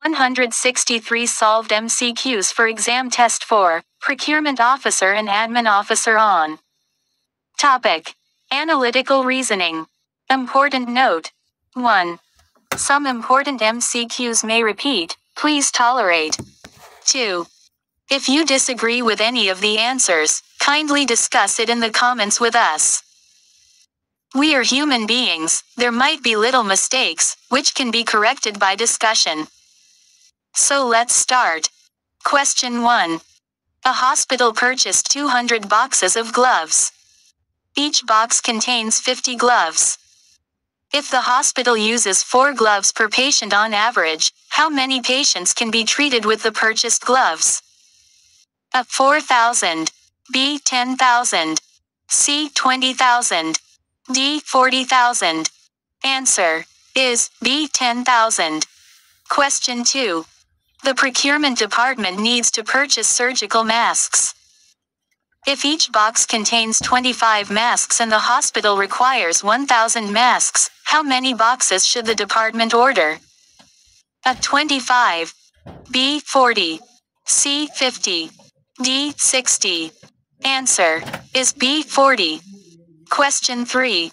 163 solved MCQs for exam test 4, Procurement Officer and Admin Officer on. Topic: Analytical Reasoning. Important note. 1. Some important MCQs may repeat, please tolerate. 2. If you disagree with any of the answers, kindly discuss it in the comments with us. We are human beings, there might be little mistakes, which can be corrected by discussion. So let's start. Question 1. A hospital purchased 200 boxes of gloves. Each box contains 50 gloves. If the hospital uses 4 gloves per patient on average, how many patients can be treated with the purchased gloves? A. 4,000. B. 10,000. C. 20,000. D. 40,000. Answer is B. 10,000. Question 2. The procurement department needs to purchase surgical masks. If each box contains 25 masks and the hospital requires 1,000 masks, how many boxes should the department order? A. 25. B. 40. C. 50. D. 60. Answer is B. 40. Question 3.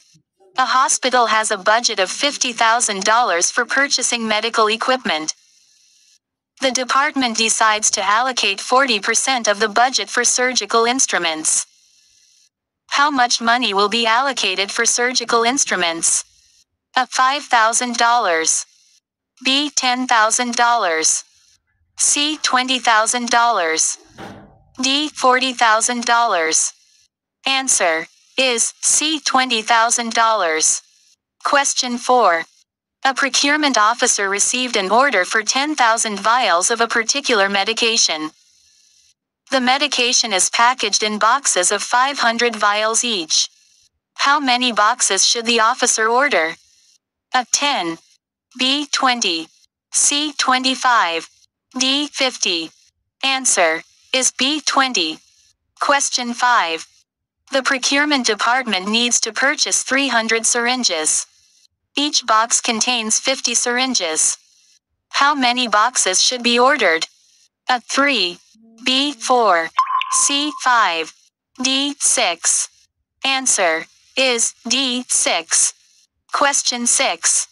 A hospital has a budget of $50,000 for purchasing medical equipment. The department decides to allocate 40% of the budget for surgical instruments. How much money will be allocated for surgical instruments? A. $5,000. B. $10,000. C. $20,000. D. $40,000. Answer is C. $20,000. Question 4. A procurement officer received an order for 10,000 vials of a particular medication. The medication is packaged in boxes of 500 vials each. How many boxes should the officer order? A. 10. B. 20. C. 25. D. 50. Answer is B. 20. Question 5. The procurement department needs to purchase 300 syringes. Each box contains 50 syringes. How many boxes should be ordered? A. 3. B. 4. C. 5. D. 6. Answer is D. 6. Question 6.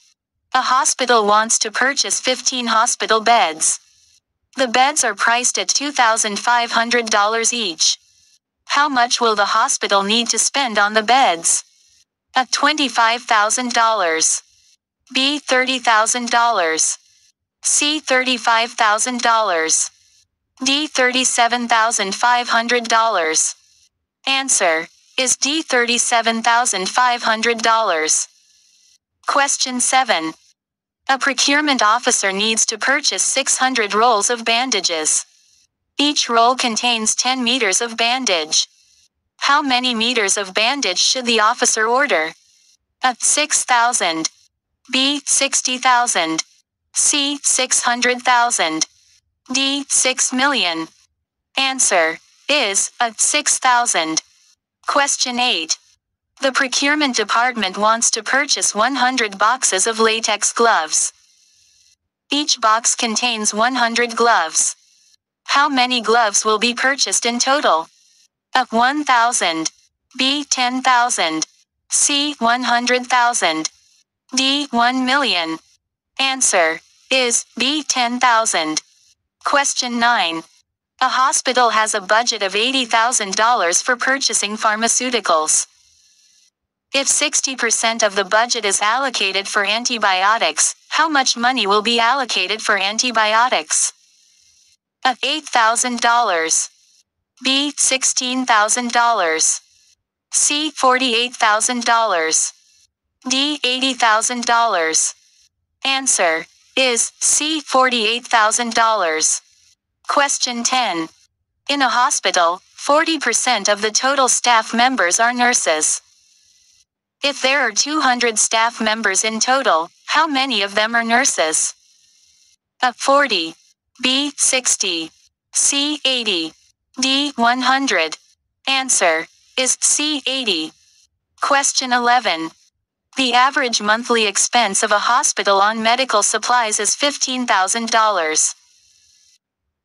A hospital wants to purchase 15 hospital beds. The beds are priced at $2,500 each. How much will the hospital need to spend on the beds? A. $25,000. B. $30,000. C. $35,000. D. $37,500. Answer is D. $37,500. Question 7. A procurement officer needs to purchase 600 rolls of bandages. Each roll contains 10 meters of bandage. How many meters of bandage should the officer order? A. 6,000. B. 60,000. C. 600,000. D. 6 million. Answer is A. 6,000. Question 8. The procurement department wants to purchase 100 boxes of latex gloves. Each box contains 100 gloves. How many gloves will be purchased in total? A. 1,000. B. 10,000. C. 100,000. D. 1 million. Answer is B. 10,000. Question 9. A hospital has a budget of $80,000 for purchasing pharmaceuticals. If 60% of the budget is allocated for antibiotics, how much money will be allocated for antibiotics? A. $8,000. B. $16,000. C. $48,000. D. $80,000. Answer is C. $48,000. Question 10. In a hospital, 40% of the total staff members are nurses. If there are 200 staff members in total, how many of them are nurses? A. 40. B. 60. C. 80. D. 100. Answer is C. 80. Question 11. The average monthly expense of a hospital on medical supplies is $15,000.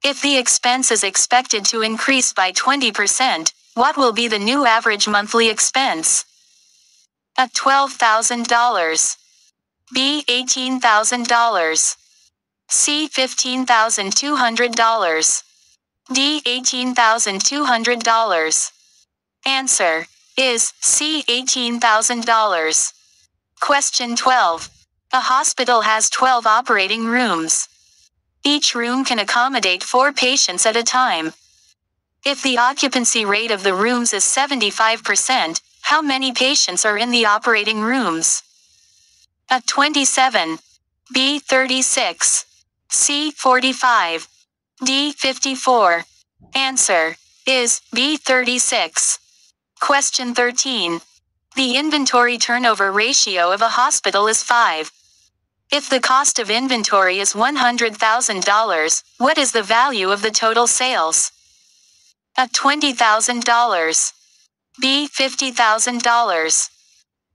If the expense is expected to increase by 20%, what will be the new average monthly expense? A. $12,000. B. $18,000. C. $15,200. D. $18,200. Answer is C. $18,000. Question 12. A hospital has 12 operating rooms. Each room can accommodate 4 patients at a time. If the occupancy rate of the rooms is 75%, how many patients are in the operating rooms? A. 27. B. 36. C. 45. D. 54. Answer is B. 36. Question 13. The inventory turnover ratio of a hospital is 5. If the cost of inventory is $100,000, what is the value of the total sales? A. $20,000. B. $50,000.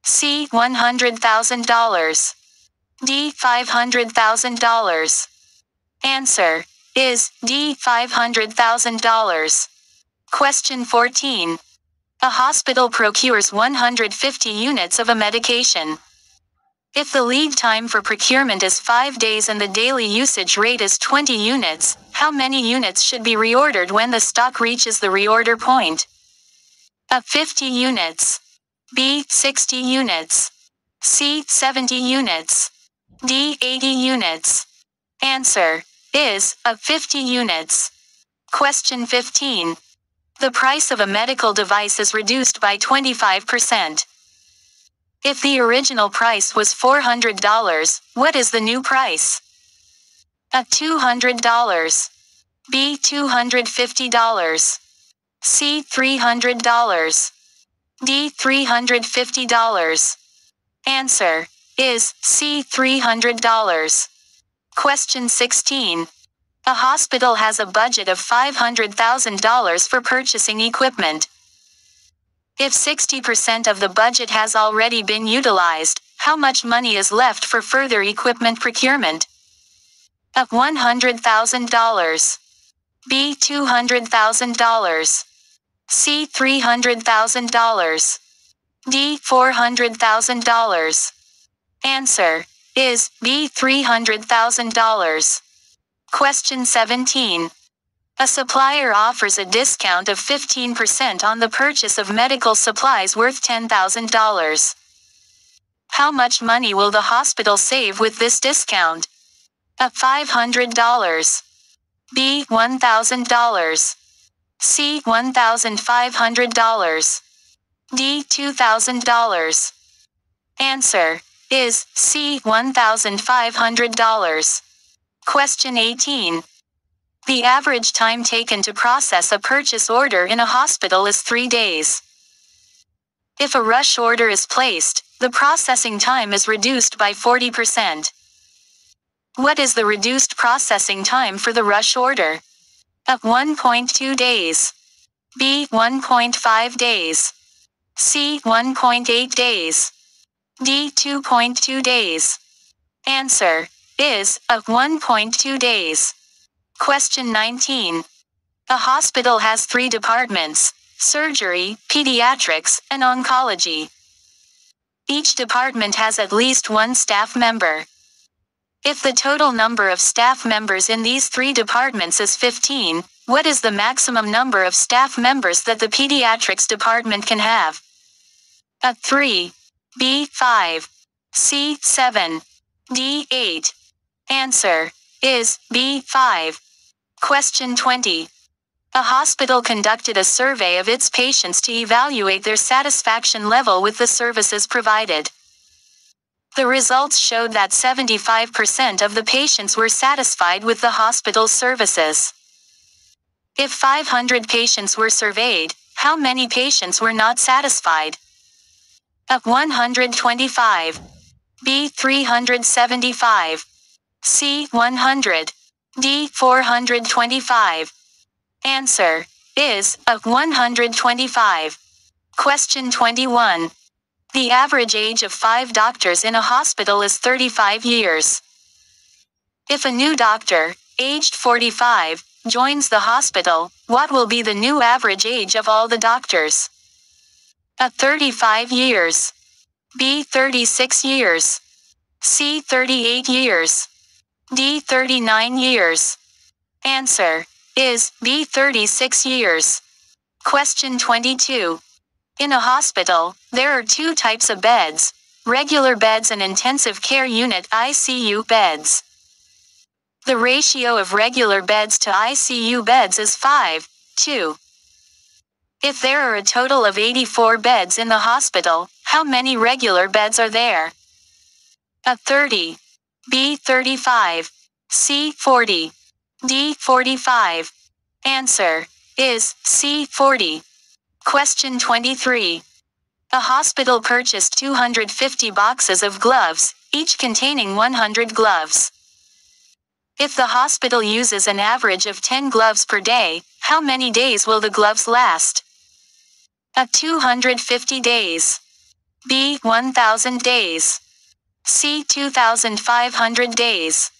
C. $100,000. D. $500,000. Answer is D. $500,000. Question 14. A hospital procures 150 units of a medication. If the lead time for procurement is 5 days and the daily usage rate is 20 units, how many units should be reordered when the stock reaches the reorder point? A. 50 units. B. 60 units. C. 70 units. D. 80 units. Answer is A. 50 units. Question 15. The price of a medical device is reduced by 25%. If the original price was $400, what is the new price? A. $200. B. $250. C. $300. D. $350. Answer is C. $300. Question 16. A hospital has a budget of $500,000 for purchasing equipment. If 60% of the budget has already been utilized, how much money is left for further equipment procurement? A. $100,000. B. $200,000. C. $300,000. D. $400,000. Answer is B. $300,000. Question 17. A supplier offers a discount of 15% on the purchase of medical supplies worth $10,000. How much money will the hospital save with this discount? A. $500. B. $1,000. C. $1,500. D. $2,000. Answer is C. $1,500. Question 18. The average time taken to process a purchase order in a hospital is 3 days. If a rush order is placed, the processing time is reduced by 40%. What is the reduced processing time for the rush order? A. 1.2 days. B. 1.5 days. C. 1.8 days. D. 2.2 days. Answer is A. 1.2 days. Question 19. A hospital has 3 departments: surgery, pediatrics, and oncology. Each department has at least 1 staff member. If the total number of staff members in these 3 departments is 15, what is the maximum number of staff members that the pediatrics department can have? A. 3. B. 5. C. 7. D. 8. Answer is B. 5. Question 20. A hospital conducted a survey of its patients to evaluate their satisfaction level with the services provided. The results showed that 75% of the patients were satisfied with the hospital's services. If 500 patients were surveyed, how many patients were not satisfied? A. 125. B. 375. C. 100. D. 425. Answer is A. 125. Question 21. The average age of 5 doctors in a hospital is 35 years. If a new doctor, aged 45, joins the hospital, what will be the new average age of all the doctors? A. 35 years. B. 36 years. C. 38 years. D. 39 years. Answer is B. 36 years. Question 22. In a hospital, there are two types of beds: regular beds and intensive care unit ICU beds. The ratio of regular beds to ICU beds is 5:2. If there are a total of 84 beds in the hospital, how many regular beds are there? A. 30. B. 35. C. 40. D. 45. Answer is C. 40. Question 23. A hospital purchased 250 boxes of gloves, each containing 100 gloves. If the hospital uses an average of 10 gloves per day, how many days will the gloves last? A. 250 days. B. 1,000 days. C. 2,500 days.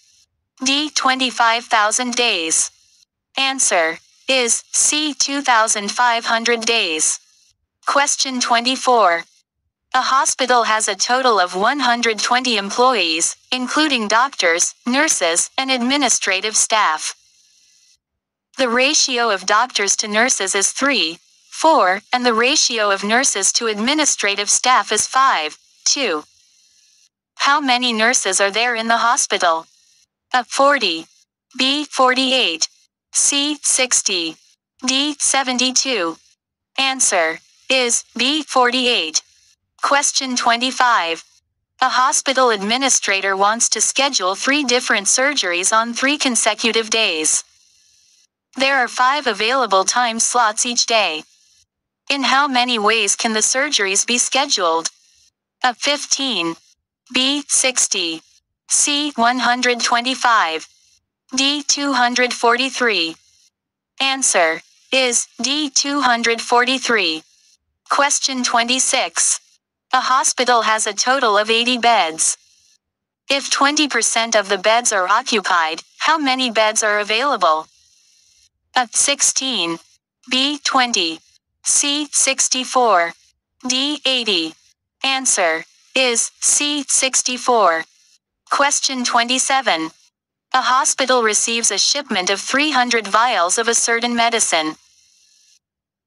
D. 25,000 days. Answer is C. 2,500 days. Question 24. A hospital has a total of 120 employees, including doctors, nurses, and administrative staff. The ratio of doctors to nurses is 3:4, and the ratio of nurses to administrative staff is 5:2. How many nurses are there in the hospital? A. 40. B. 48. C. 60. D. 72. Answer is B. 48. Question 25. A hospital administrator wants to schedule 3 different surgeries on 3 consecutive days. There are 5 available time slots each day. In how many ways can the surgeries be scheduled? A. 15. B. 60. C. 125. D. 243. Answer is D. 243. Question 26. A hospital has a total of 80 beds. If 20% of the beds are occupied, how many beds are available? A. 16. B. 20. C. 64. D. 80. Answer is C. 64. Question 27. A hospital receives a shipment of 300 vials of a certain medicine.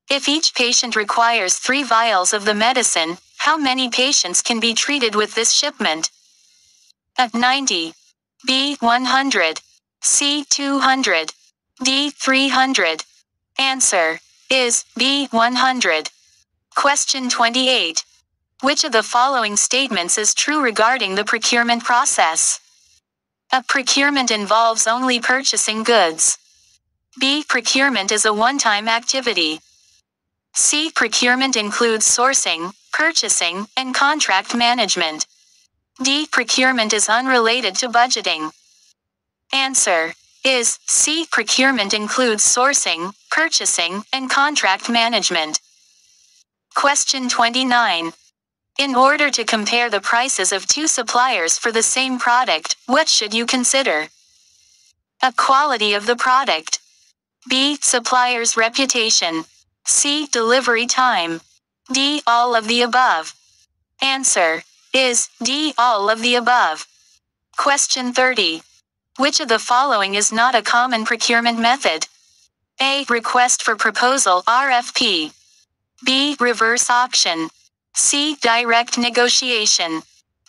If each patient requires 3 vials of the medicine, how many patients can be treated with this shipment? A. 90. B. 100. C. 200. D. 300. Answer is B. 100. Question 28. Which of the following statements is true regarding the procurement process? A. Procurement involves only purchasing goods. B. Procurement is a one-time activity. C. Procurement includes sourcing, purchasing, and contract management. D. Procurement is unrelated to budgeting. Answer is C. Procurement includes sourcing, purchasing, and contract management. Question 29. In order to compare the prices of 2 suppliers for the same product, what should you consider? A. Quality of the product. B. Supplier's reputation. C. Delivery time. D. All of the above. Answer is D. All of the above. Question 30. Which of the following is not a common procurement method? A. Request for proposal RFP. B. Reverse auction. C. Direct negotiation.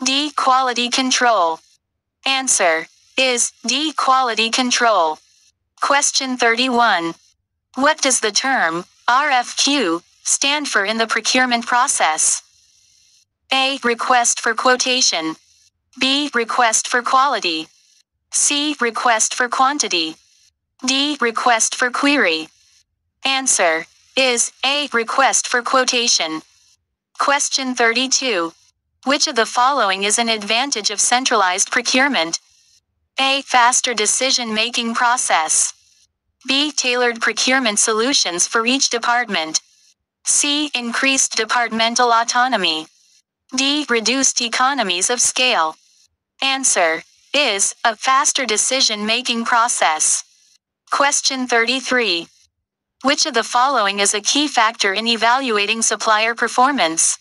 D. Quality control. Answer is D. Quality control. Question 31. What does the term RFQ stand for in the procurement process? A. Request for quotation. B. Request for quality. C. Request for quantity. D. Request for query. Answer is A. Request for quotation. Question 32. Which of the following is an advantage of centralized procurement? A. Faster decision-making process. B. Tailored procurement solutions for each department. C. Increased departmental autonomy. D. Reduced economies of scale. Answer is a faster decision-making process. Question 33. Which of the following is a key factor in evaluating supplier performance?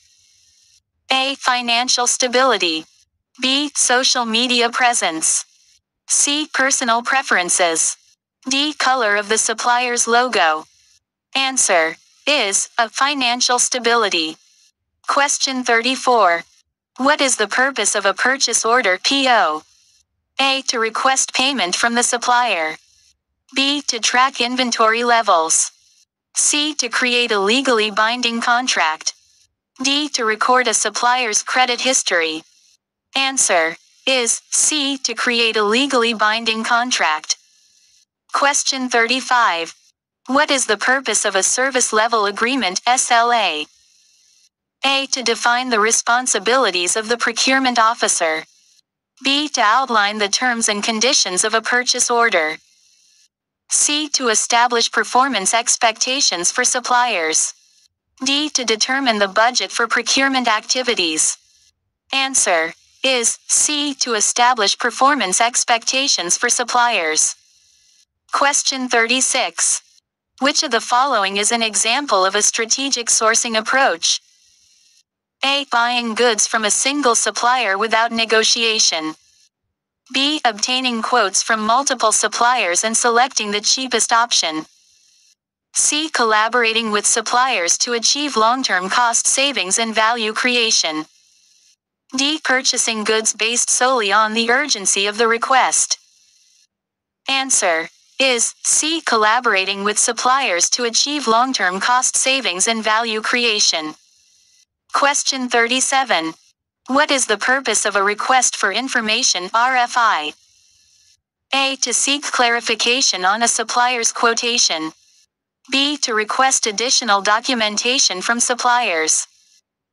A. Financial stability. B. Social media presence. C. Personal preferences. D. Color of the supplier's logo. Answer is a financial stability. Question 34. What is the purpose of a purchase order PO? A. To request payment from the supplier. B. To track inventory levels. C. To create a legally binding contract. D. To record a supplier's credit history. Answer is C. To create a legally binding contract. Question 35. What is the purpose of a service level agreement SLA? A. To define the responsibilities of the procurement officer. B. To outline the terms and conditions of a purchase order. C. To establish performance expectations for suppliers. D. To determine the budget for procurement activities. Answer is C. To establish performance expectations for suppliers. Question 36. Which of the following is an example of a strategic sourcing approach? A. Buying goods from a single supplier without negotiation. B. Obtaining quotes from multiple suppliers and selecting the cheapest option. C. Collaborating with suppliers to achieve long-term cost savings and value creation. D. Purchasing goods based solely on the urgency of the request. Answer is C. Collaborating with suppliers to achieve long-term cost savings and value creation. Question 37. What is the purpose of a request for information RFI? A. To seek clarification on a supplier's quotation. B. To request additional documentation from suppliers.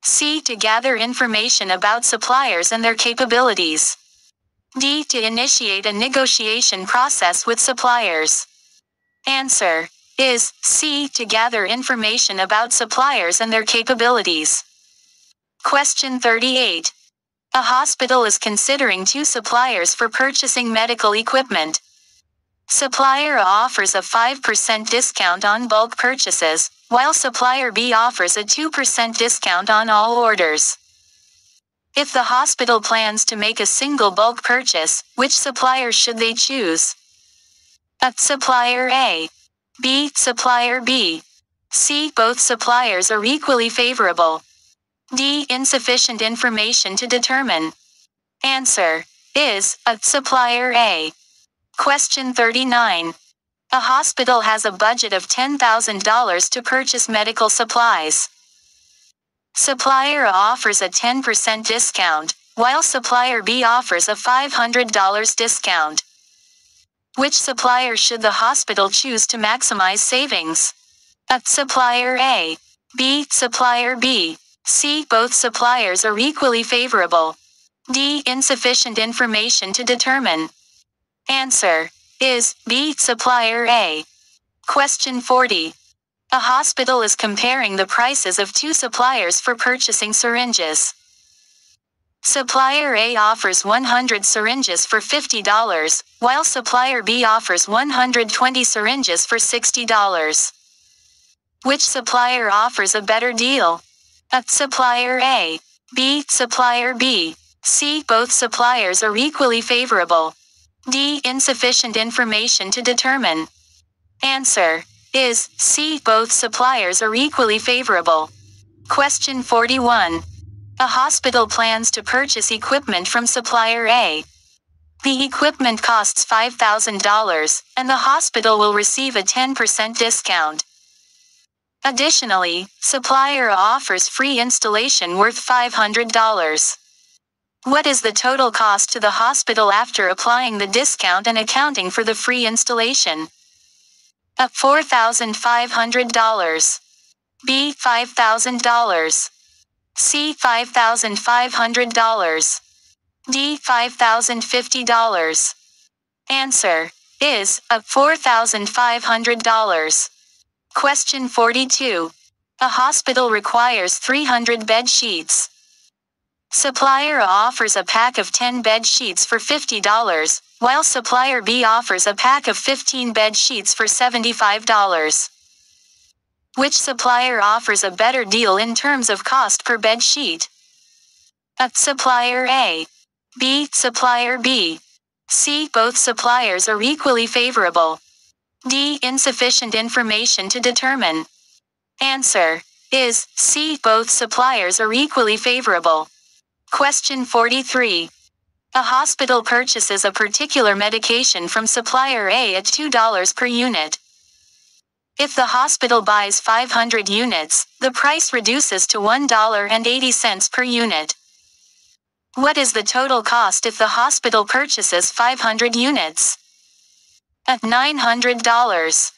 C. To gather information about suppliers and their capabilities. D. To initiate a negotiation process with suppliers. Answer is C. To gather information about suppliers and their capabilities. Question 38. A hospital is considering two suppliers for purchasing medical equipment. Supplier A offers a 5% discount on bulk purchases, while supplier B offers a 2% discount on all orders. If the hospital plans to make a single bulk purchase, which supplier should they choose? A. Supplier A. B. Supplier B. C. Both suppliers are equally favorable. D. Insufficient information to determine. Answer is A. Supplier A. Question 39. A hospital has a budget of $10,000 to purchase medical supplies. Supplier A offers a 10% discount, while supplier B offers a $500 discount. Which supplier should the hospital choose to maximize savings? A. Supplier A. B. Supplier B. C. Both suppliers are equally favorable. D. Insufficient information to determine. Answer is B. Supplier A. Question 40. A hospital is comparing the prices of two suppliers for purchasing syringes. Supplier A offers 100 syringes for $50, while supplier B offers 120 syringes for $60. Which supplier offers a better deal? A. Supplier A. B. Supplier B. C. Both suppliers are equally favorable. D. Insufficient information to determine. Answer is C. Both suppliers are equally favorable. Question 41. A hospital plans to purchase equipment from supplier A. The equipment costs $5,000, and the hospital will receive a 10% discount. Additionally, supplier A offers free installation worth $500. What is the total cost to the hospital after applying the discount and accounting for the free installation? A. $4,500. B. $5,000. C. $5,500. D. $5,050. Answer is A. $4,500. Question 42. A hospital requires 300 bed sheets. Supplier A offers a pack of 10 bed sheets for $50, while supplier B offers a pack of 15 bed sheets for $75. Which supplier offers a better deal in terms of cost per bed sheet? A. Supplier A. B. Supplier B. C. Both suppliers are equally favorable. D. Insufficient information to determine. Answer is C. Both suppliers are equally favorable. Question 43. A hospital purchases a particular medication from supplier A at $2 per unit. If the hospital buys 500 units, the price reduces to $1.80 per unit. What is the total cost if the hospital purchases 500 units? At $900.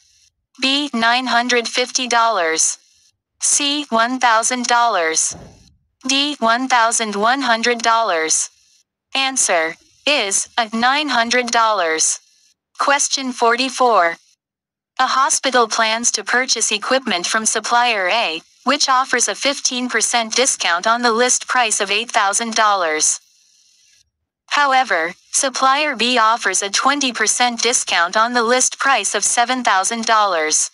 B. $950. C. $1,000. D. $1,100. Answer is at $900. Question 44. A hospital plans to purchase equipment from supplier A, which offers a 15% discount on the list price of $8,000. However, supplier B offers a 20% discount on the list price of $7,000.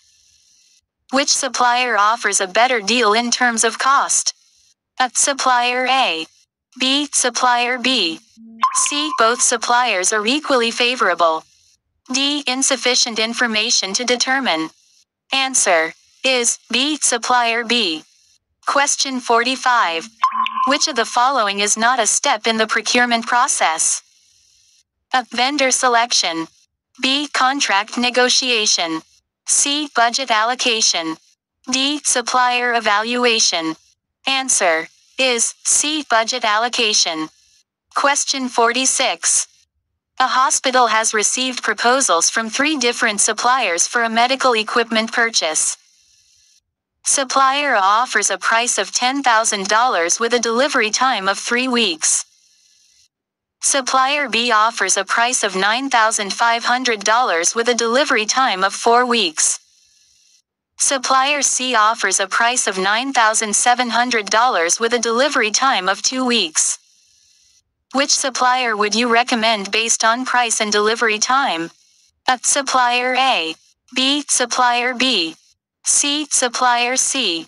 Which supplier offers a better deal in terms of cost? A. Supplier A. B. Supplier B. C. Both suppliers are equally favorable. D. Insufficient information to determine. Answer is B. Supplier B. Question 45. Which of the following is not a step in the procurement process? A. Vendor selection. B. Contract negotiation. C. Budget allocation. D. Supplier evaluation. Answer is C. Budget allocation. Question 46. A hospital has received proposals from 3 different suppliers for a medical equipment purchase. Supplier A offers a price of $10,000 with a delivery time of 3 weeks. Supplier B offers a price of $9,500 with a delivery time of 4 weeks. Supplier C offers a price of $9,700 with a delivery time of 2 weeks. Which supplier would you recommend based on price and delivery time? A. Supplier A. B. Supplier B. C. Supplier C.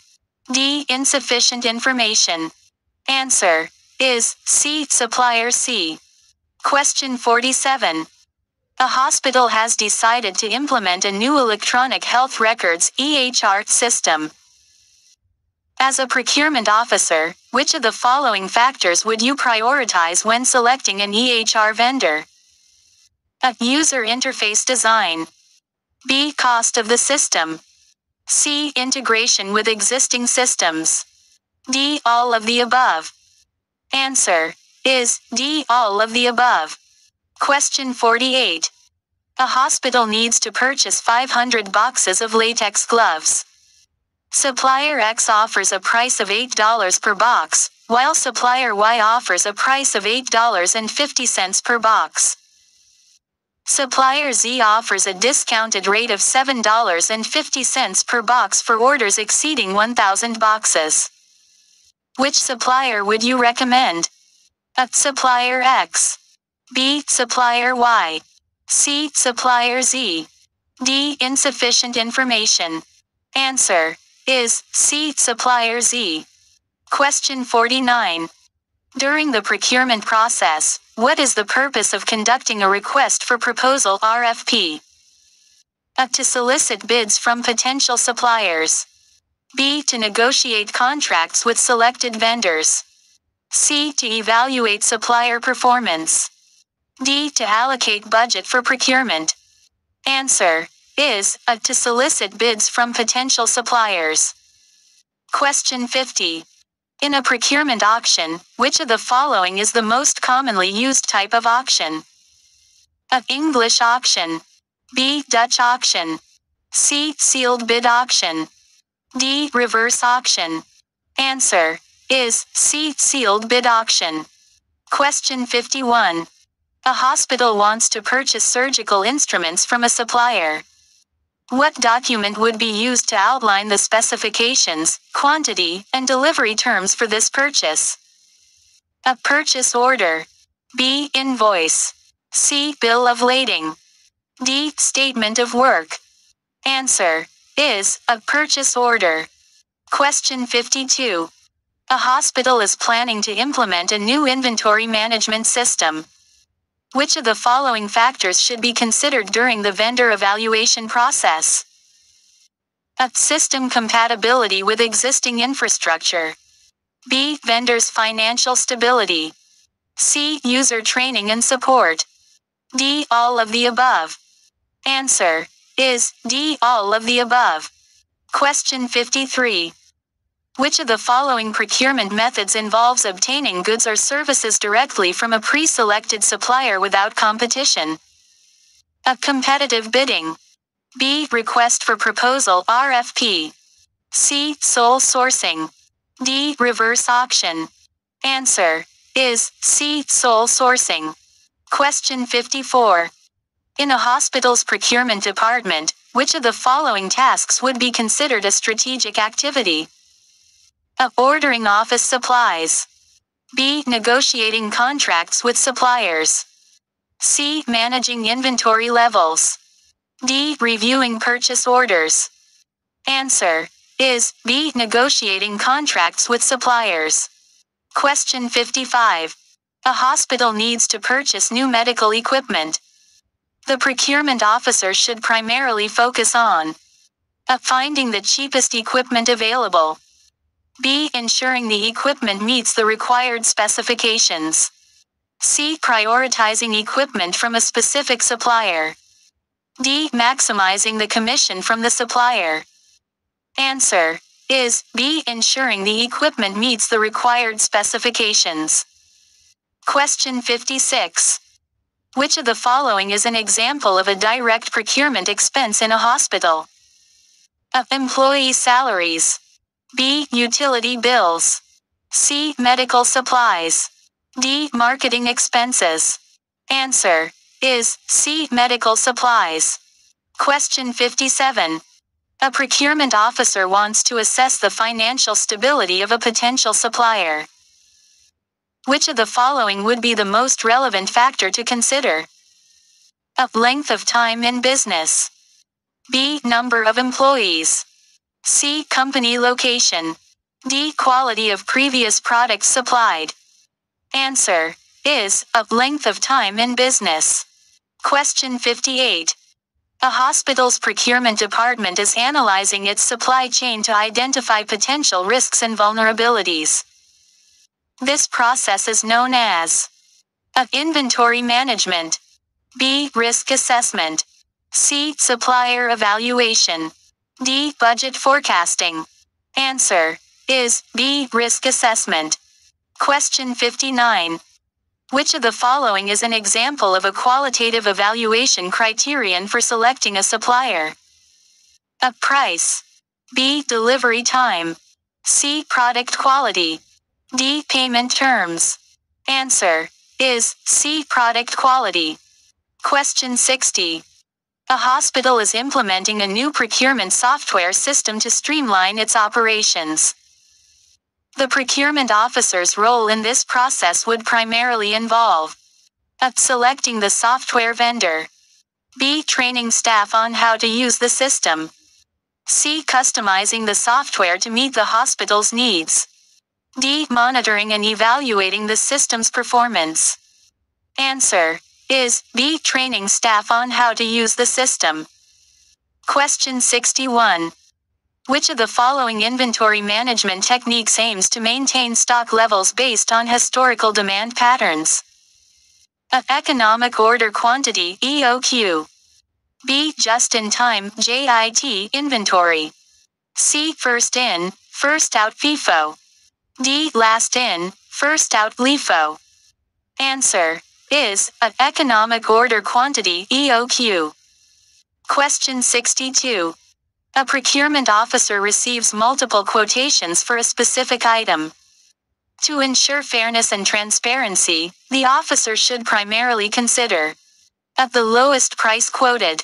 D. Insufficient information. Answer is C. Supplier C. Question 47. A hospital has decided to implement a new electronic health records (EHR) system. As a procurement officer, which of the following factors would you prioritize when selecting an EHR vendor? A. User interface design. B. Cost of the system. C. Integration with existing systems. D. All of the above. Answer is D. All of the above. Question 48. A hospital needs to purchase 500 boxes of latex gloves. Supplier X offers a price of $8 per box, while supplier Y offers a price of $8.50 per box. Supplier Z offers a discounted rate of $7.50 per box for orders exceeding 1,000 boxes. Which supplier would you recommend? A. Supplier X. B. Supplier Y. C. Supplier Z. D. Insufficient information. Answer is C. Supplier Z. Question 49. During the procurement process, what is the purpose of conducting a request for proposal (RFP)? A. To solicit bids from potential suppliers. B. To negotiate contracts with selected vendors. C. To evaluate supplier performance. D. To allocate budget for procurement. Answer is A. To solicit bids from potential suppliers. Question 50. In a procurement auction, which of the following is the most commonly used type of auction? A. English auction. B. Dutch auction. C. Sealed bid auction. D. Reverse auction. Answer is C. Sealed bid auction. Question 51. A hospital wants to purchase surgical instruments from a supplier. What document would be used to outline the specifications, quantity, and delivery terms for this purchase? A purchase order. B. Invoice. C. Bill of lading. D. Statement of work. Answer is a purchase order. Question 52. A hospital is planning to implement a new inventory management system. Which of the following factors should be considered during the vendor evaluation process? A. System compatibility with existing infrastructure. B. Vendor's financial stability. C. User training and support. D. All of the above. Answer is D. All of the above. Question 53. Which of the following procurement methods involves obtaining goods or services directly from a pre-selected supplier without competition? A. Competitive bidding. B. Request for proposal (RFP). C. Sole sourcing. D. Reverse auction. Answer is C. Sole sourcing. Question 54. In a hospital's procurement department, which of the following tasks would be considered a strategic activity? A. Ordering office supplies. B. Negotiating contracts with suppliers. C. Managing inventory levels. D. Reviewing purchase orders. Answer is B. Negotiating contracts with suppliers. Question 55. A hospital needs to purchase new medical equipment. The procurement officer should primarily focus on A. Finding the cheapest equipment available. B. Ensuring the equipment meets the required specifications. C. Prioritizing equipment from a specific supplier. D. Maximizing the commission from the supplier. Answer is B. Ensuring the equipment meets the required specifications. Question 56. Which of the following is an example of a direct procurement expense in a hospital? A. Employee salaries. B. Utility bills. C. Medical supplies. D. Marketing expenses. Answer is C. Medical supplies. Question 57. A procurement officer wants to assess the financial stability of a potential supplier. Which of the following would be the most relevant factor to consider? A. Length of time in business. B. Number of employees. C. Company location. D. Quality of previous products supplied. Answer is A. Length of time in business. Question 58. A hospital's procurement department is analyzing its supply chain to identify potential risks and vulnerabilities. This process is known as A. Inventory management. B. Risk assessment. C. Supplier evaluation. D. Budget forecasting. Answer is B. Risk assessment. Question 59. Which of the following is an example of a qualitative evaluation criterion for selecting a supplier? A. Price. B. Delivery time. C. Product quality. D. Payment terms. Answer is C. Product quality. Question 60. A hospital is implementing a new procurement software system to streamline its operations. The procurement officer's role in this process would primarily involve A. Selecting the software vendor. B. Training staff on how to use the system. C. Customizing the software to meet the hospital's needs. D. Monitoring and evaluating the system's performance. Answer is B. Training staff on how to use the system. Question 61. Which of the following inventory management techniques aims to maintain stock levels based on historical demand patterns? A. Economic order quantity (EOQ). B. Just-in-time (JIT) inventory. C. First in, first out FIFO. D. Last in, first out LIFO. Answer is A. Economic order quantity (EOQ). Question 62. A procurement officer receives multiple quotations for a specific item. To ensure fairness and transparency, the officer should primarily consider A. The lowest price quoted.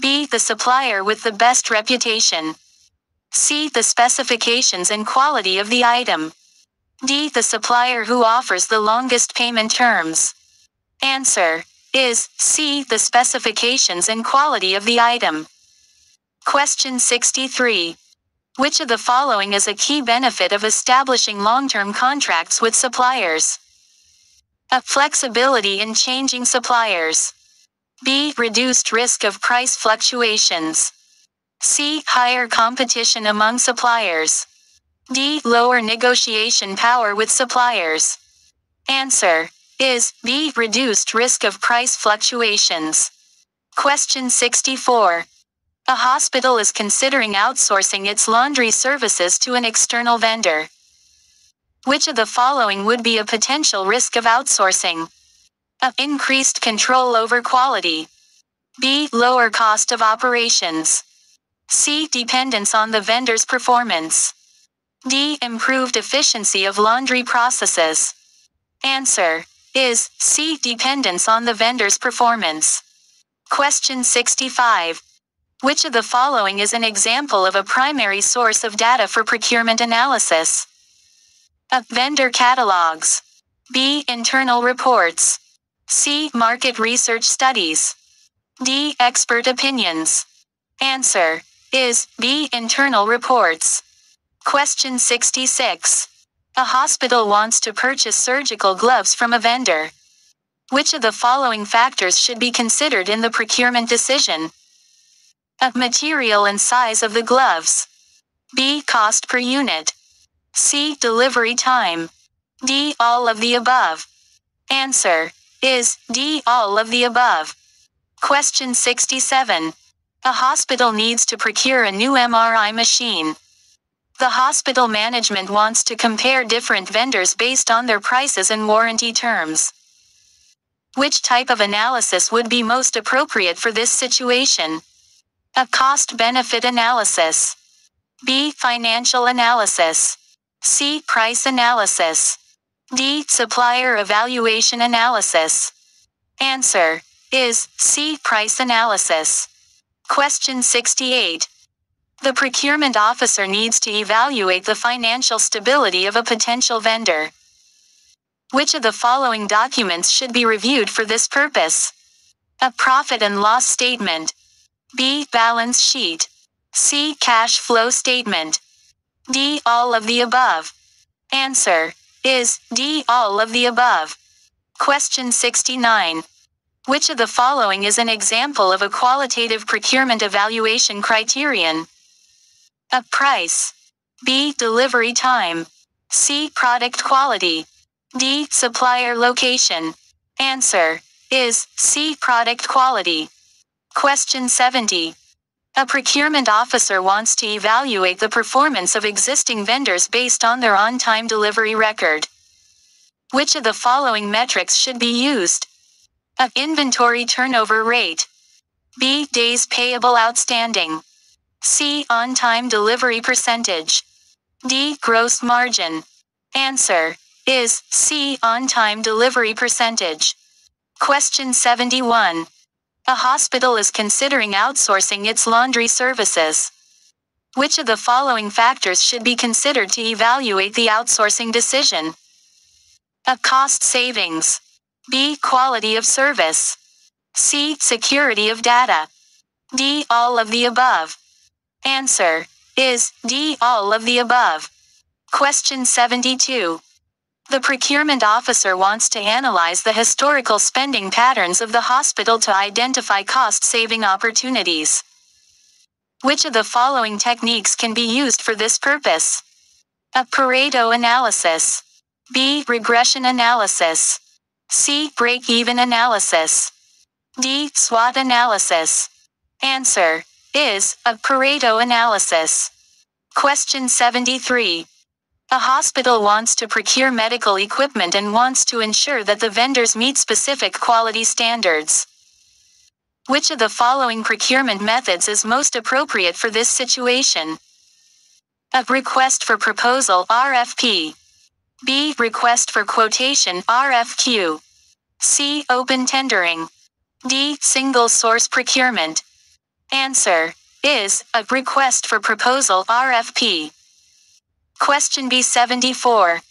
B. The supplier with the best reputation. C. The specifications and quality of the item. D. The supplier who offers the longest payment terms. Answer is C. The specifications and quality of the item. Question 63. Which of the following is a key benefit of establishing long-term contracts with suppliers? A. Flexibility in changing suppliers. B. Reduced risk of price fluctuations. C. Higher competition among suppliers. D. Lower negotiation power with suppliers. Answer is B. Reduced risk of price fluctuations. Question 64. A hospital is considering outsourcing its laundry services to an external vendor. Which of the following would be a potential risk of outsourcing? A. Increased control over quality. B. Lower cost of operations. C. Dependence on the vendor's performance. D. Improved efficiency of laundry processes. Answer is C. Dependence on the vendor's performance. Question 65. Which of the following is an example of a primary source of data for procurement analysis? A. Vendor catalogs. B. Internal reports. C. Market research studies. D. Expert opinions. Answer is B. Internal reports. Question 66. A hospital wants to purchase surgical gloves from a vendor. Which of the following factors should be considered in the procurement decision? A. Material and size of the gloves. B. Cost per unit. C. Delivery time. D. All of the above. Answer is D. All of the above. Question 67. A hospital needs to procure a new MRI machine. The hospital management wants to compare different vendors based on their prices and warranty terms. Which type of analysis would be most appropriate for this situation? A. Cost-benefit analysis. B. Financial analysis. C. Price analysis. D. Supplier evaluation analysis. Answer is C. Price analysis. Question 68. The procurement officer needs to evaluate the financial stability of a potential vendor. Which of the following documents should be reviewed for this purpose? A. Profit and loss statement. B. Balance sheet. C. Cash flow statement. D. All of the above. Answer is D. All of the above. Question 69. Which of the following is an example of a qualitative procurement evaluation criterion? A. Price. B. Delivery time. C. Product quality. D. Supplier location. Answer is C. Product quality. Question 70. A procurement officer wants to evaluate the performance of existing vendors based on their on-time delivery record. Which of the following metrics should be used? A. Inventory turnover rate. B. Days payable outstanding. C. On-time delivery percentage. D. Gross margin. Answer is C. On-time delivery percentage. Question 71. A hospital is considering outsourcing its laundry services. Which of the following factors should be considered to evaluate the outsourcing decision? A. Cost savings. B. Quality of service. C. Security of data. D. All of the above. Answer is D. All of the above. Question 72. The procurement officer wants to analyze the historical spending patterns of the hospital to identify cost-saving opportunities. Which of the following techniques can be used for this purpose? A. Pareto analysis. B. Regression analysis. C. Break-even analysis. D. SWOT analysis. Answer is A. Pareto analysis. Question 73. A hospital wants to procure medical equipment and wants to ensure that the vendors meet specific quality standards. Which of the following procurement methods is most appropriate for this situation? A. Request for proposal RFP. B. Request for quotation RFQ. C. Open tendering. D. Single source procurement. Answer is A. Request for proposal RFP. Question B74.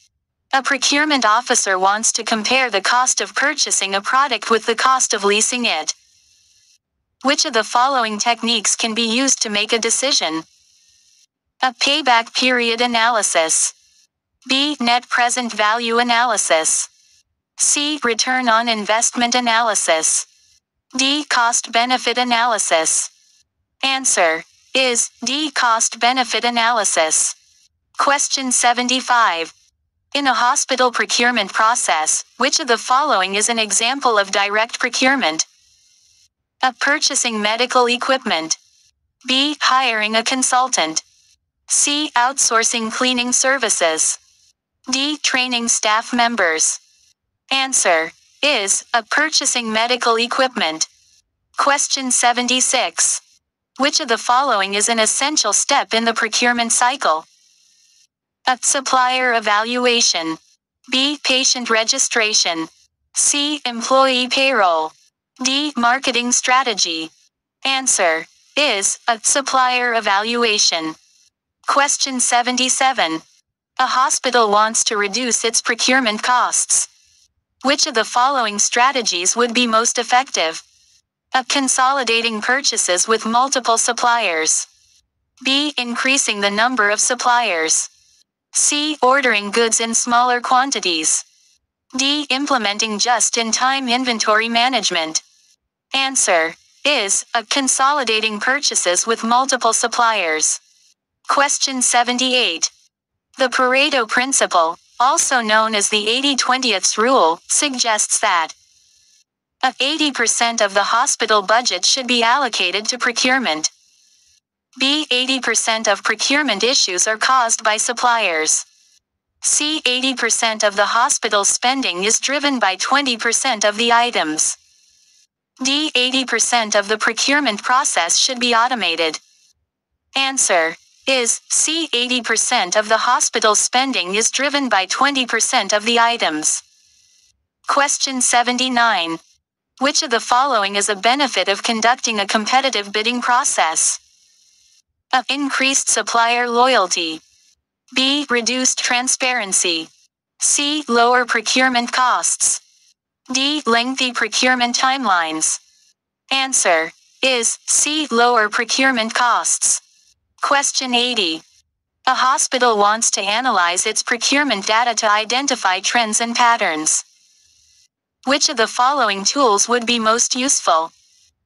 A procurement officer wants to compare the cost of purchasing a product with the cost of leasing it. Which of the following techniques can be used to make a decision? A payback period analysis. B. Net present value analysis. C. Return on investment analysis. D. Cost-benefit analysis. Answer is D. Cost-benefit analysis. Question 75. In a hospital procurement process, which of the following is an example of direct procurement? A. Purchasing medical equipment. B. Hiring a consultant. C. Outsourcing cleaning services. D. Training staff members. Answer is A. Purchasing medical equipment. Question 76. Which of the following is an essential step in the procurement cycle? A. Supplier evaluation. B. Patient registration. C. Employee payroll. D. Marketing strategy. Answer is A. Supplier evaluation. Question 77. A hospital wants to reduce its procurement costs. Which of the following strategies would be most effective? A. Consolidating purchases with multiple suppliers. B. Increasing the number of suppliers. C. Ordering goods in smaller quantities. D. Implementing just-in-time inventory management. Answer is A. Consolidating purchases with multiple suppliers. Question 78. The Pareto principle, also known as the 80-20th rule, suggests that 80% of the hospital budget should be allocated to procurement. B. 80% of procurement issues are caused by suppliers. C. 80% of the hospital spending is driven by 20% of the items. D. 80% of the procurement process should be automated. Answer is C. 80% of the hospital spending is driven by 20% of the items. Question 79. Which of the following is a benefit of conducting a competitive bidding process? A. Increased supplier loyalty. B. Reduced transparency. C. Lower procurement costs. D. Lengthy procurement timelines. Answer is C. Lower procurement costs. Question 80. A hospital wants to analyze its procurement data to identify trends and patterns. Which of the following tools would be most useful?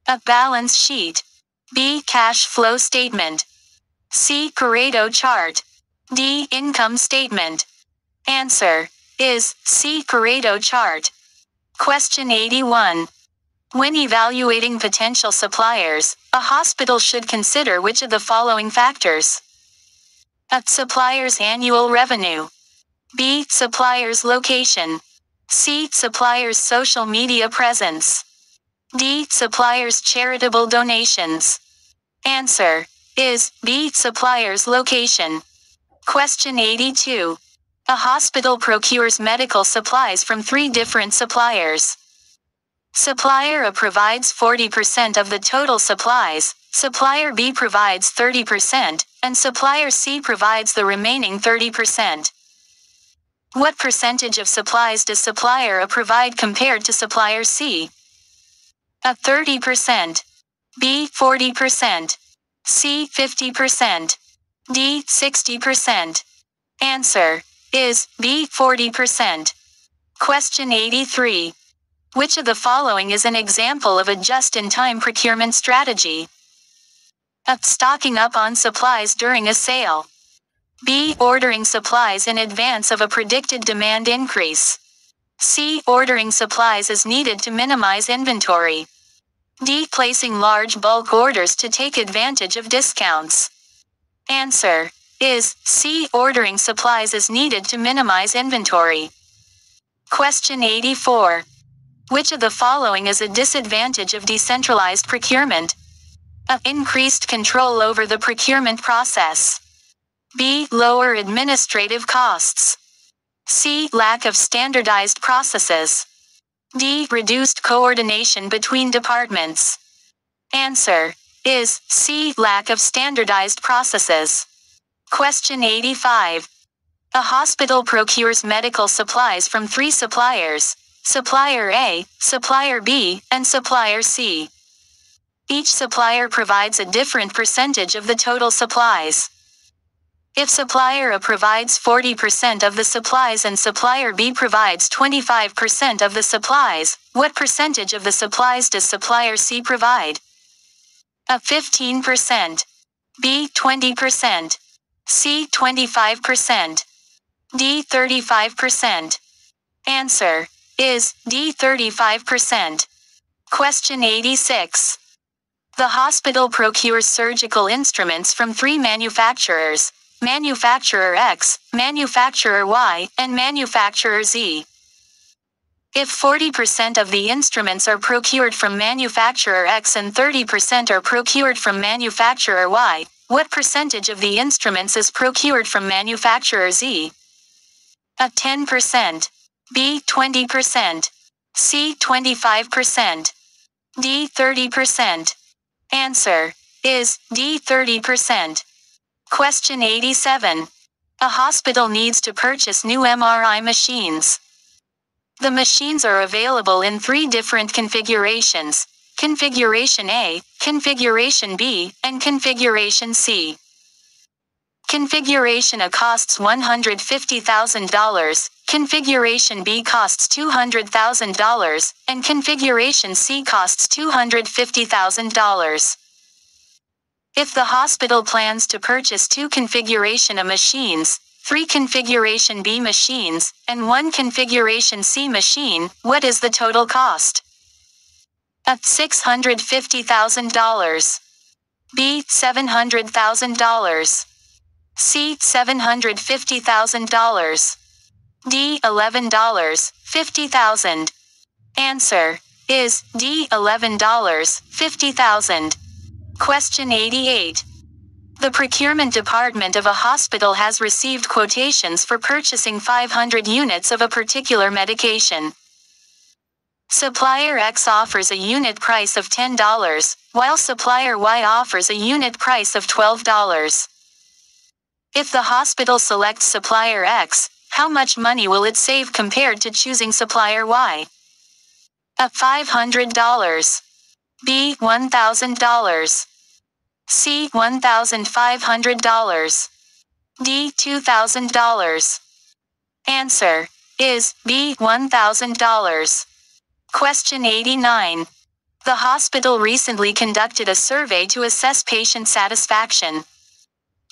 A. Balance sheet. B. Cash flow statement. C. Pareto chart. D. Income statement. Answer is C. Pareto chart. Question 81. When evaluating potential suppliers, a hospital should consider which of the following factors? A. Supplier's annual revenue. B. Supplier's location. C. Supplier's social media presence. D. Supplier's charitable donations. Answer is B. Supplier's location. Question 82. A hospital procures medical supplies from 3 different suppliers. Supplier A provides 40% of the total supplies, Supplier B provides 30%, and Supplier C provides the remaining 30%. What percentage of supplies does Supplier A provide compared to Supplier C? A. 30%. B. 40%. C. 50%. D. 60%. Answer is B. 40%. Question 83. Which of the following is an example of a just-in-time procurement strategy? A. Stocking up on supplies during a sale. B. Ordering supplies in advance of a predicted demand increase. C. Ordering supplies as needed to minimize inventory. D. Placing large bulk orders to take advantage of discounts. Answer is C. Ordering supplies as needed to minimize inventory. Question 84. Which of the following is a disadvantage of decentralized procurement? A. Increased control over the procurement process. B. Lower administrative costs. C. Lack of standardized processes. D. Reduced coordination between departments. Answer is C. Lack of standardized processes. Question 85. A hospital procures medical supplies from 3 suppliers: Supplier A, Supplier B, and Supplier C. Each supplier provides a different percentage of the total supplies. If Supplier A provides 40% of the supplies and Supplier B provides 25% of the supplies, what percentage of the supplies does Supplier C provide? A. 15%. B. 20%. C. 25%. D. 35%. Answer is D. 35%. Question 86. The hospital procures surgical instruments from 3 manufacturers: Manufacturer X, Manufacturer Y, and Manufacturer Z. If 40% of the instruments are procured from Manufacturer X and 30% are procured from Manufacturer Y, what percentage of the instruments is procured from Manufacturer Z? A. 10%. B. 20%. C. 25%. D. 30%. Answer is D. 30%. Question 87. A hospital needs to purchase new MRI machines. The machines are available in 3 different configurations: Configuration A, Configuration B, and Configuration C. Configuration A costs $150,000, Configuration B costs $200,000, and Configuration C costs $250,000. If the hospital plans to purchase 2 Configuration A machines, 3 Configuration B machines, and 1 Configuration C machine, what is the total cost? A. $650,000. B. $700,000. C. $750,000. D. $11,50,000. Answer is D. $11,50,000. Question 88. The procurement department of a hospital has received quotations for purchasing 500 units of a particular medication. Supplier X offers a unit price of $10, while Supplier Y offers a unit price of $12. If the hospital selects Supplier X, how much money will it save compared to choosing Supplier Y? A. $500. B. $1,000. C. $1,500. D. $2,000. Answer is B. $1,000. Question 89. The hospital recently conducted a survey to assess patient satisfaction.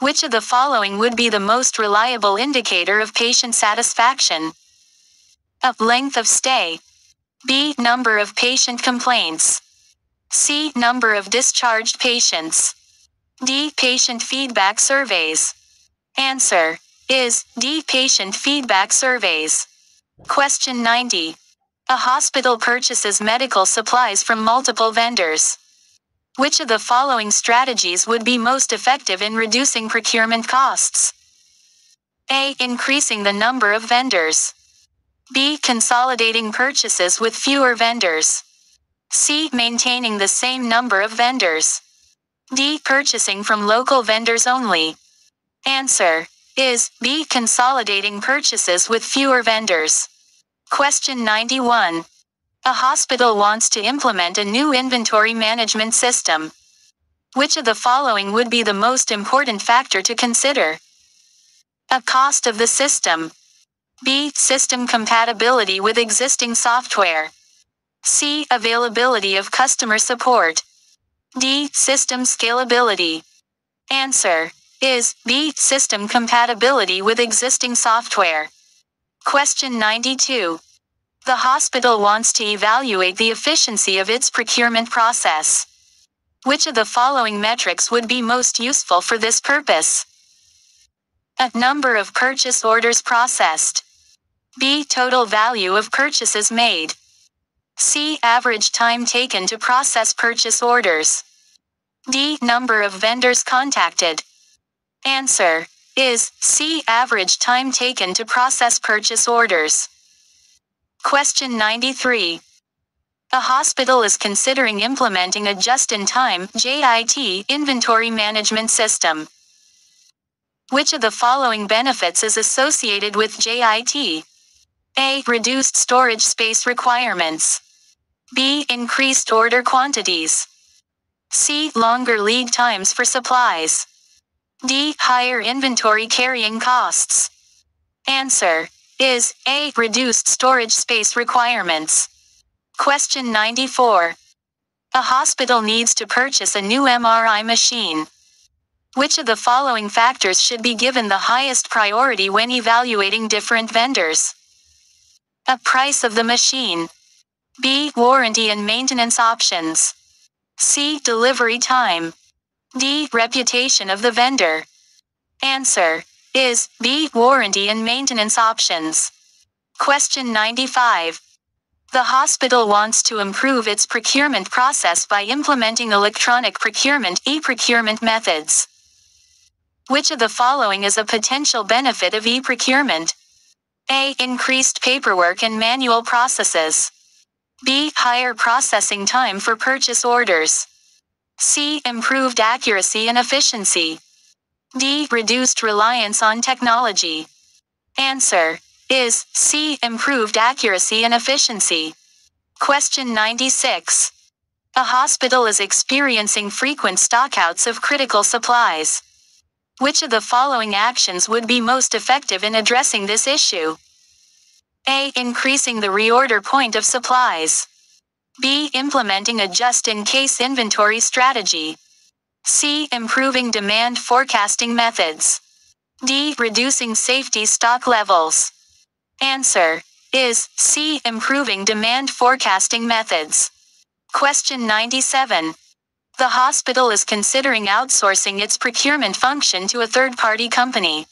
Which of the following would be the most reliable indicator of patient satisfaction? A. Length of stay. B. Number of patient complaints. C. Number of discharged patients. D. Patient feedback surveys. Answer is D. Patient feedback surveys. Question 90. A hospital purchases medical supplies from multiple vendors. Which of the following strategies would be most effective in reducing procurement costs? A. Increasing the number of vendors. B. Consolidating purchases with fewer vendors. C. Maintaining the same number of vendors. D. Purchasing from local vendors only. Answer is B. Consolidating purchases with fewer vendors. Question 91. A hospital wants to implement a new inventory management system. Which of the following would be the most important factor to consider? A. Cost of the system. B. System compatibility with existing software. C. Availability of customer support. D. System scalability. Answer is B. System compatibility with existing software. Question 92. The hospital wants to evaluate the efficiency of its procurement process. Which of the following metrics would be most useful for this purpose? A. Number of purchase orders processed. B. Total value of purchases made. C. Average time taken to process purchase orders. D. Number of vendors contacted. Answer is C. Average time taken to process purchase orders. Question 93. A hospital is considering implementing a just-in-time (JIT) inventory management system. Which of the following benefits is associated with JIT? A. Reduced storage space requirements. B. Increased order quantities. C. Longer lead times for supplies. D. Higher inventory carrying costs. Answer is A. Reduced storage space requirements. Question 94. A hospital needs to purchase a new MRI machine. Which of the following factors should be given the highest priority when evaluating different vendors? A. Price of the machine. B. Warranty and maintenance options. C. Delivery time. D. Reputation of the vendor. Answer is B. Warranty and maintenance options. Question 95. The hospital wants to improve its procurement process by implementing electronic procurement e-procurement methods. Which of the following is a potential benefit of e-procurement? A. Increased paperwork and manual processes. B. Higher processing time for purchase orders. C. Improved accuracy and efficiency. D. Reduced reliance on technology. Answer is C. Improved accuracy and efficiency. Question 96. A hospital is experiencing frequent stockouts of critical supplies. Which of the following actions would be most effective in addressing this issue? A. Increasing the reorder point of supplies. B. Implementing a just-in-case inventory strategy. C. Improving demand forecasting methods. D. Reducing safety stock levels. Answer is C. Improving demand forecasting methods. Question 97. The hospital is considering outsourcing its procurement function to a third-party company.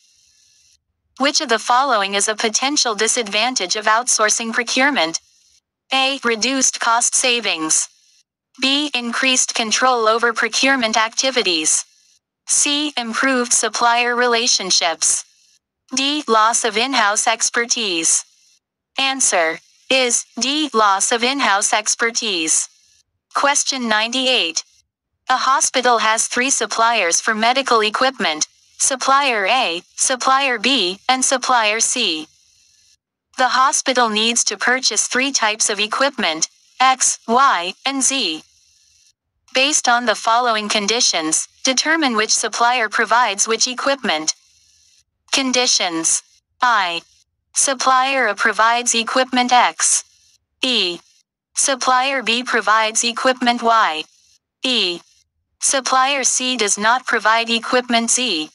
Which of the following is a potential disadvantage of outsourcing procurement? A. Reduced cost savings. B. Increased control over procurement activities. C. Improved supplier relationships. D. Loss of in-house expertise. Answer is D. Loss of in-house expertise. Question 98. A hospital has 3 suppliers for medical equipment: Supplier A, Supplier B, and Supplier C. The hospital needs to purchase 3 types of equipment: X, Y, and Z. Based on the following conditions, determine which supplier provides which equipment. Conditions. I. Supplier A provides equipment X. E. Supplier B provides equipment Y. E. Supplier C does not provide equipment Z.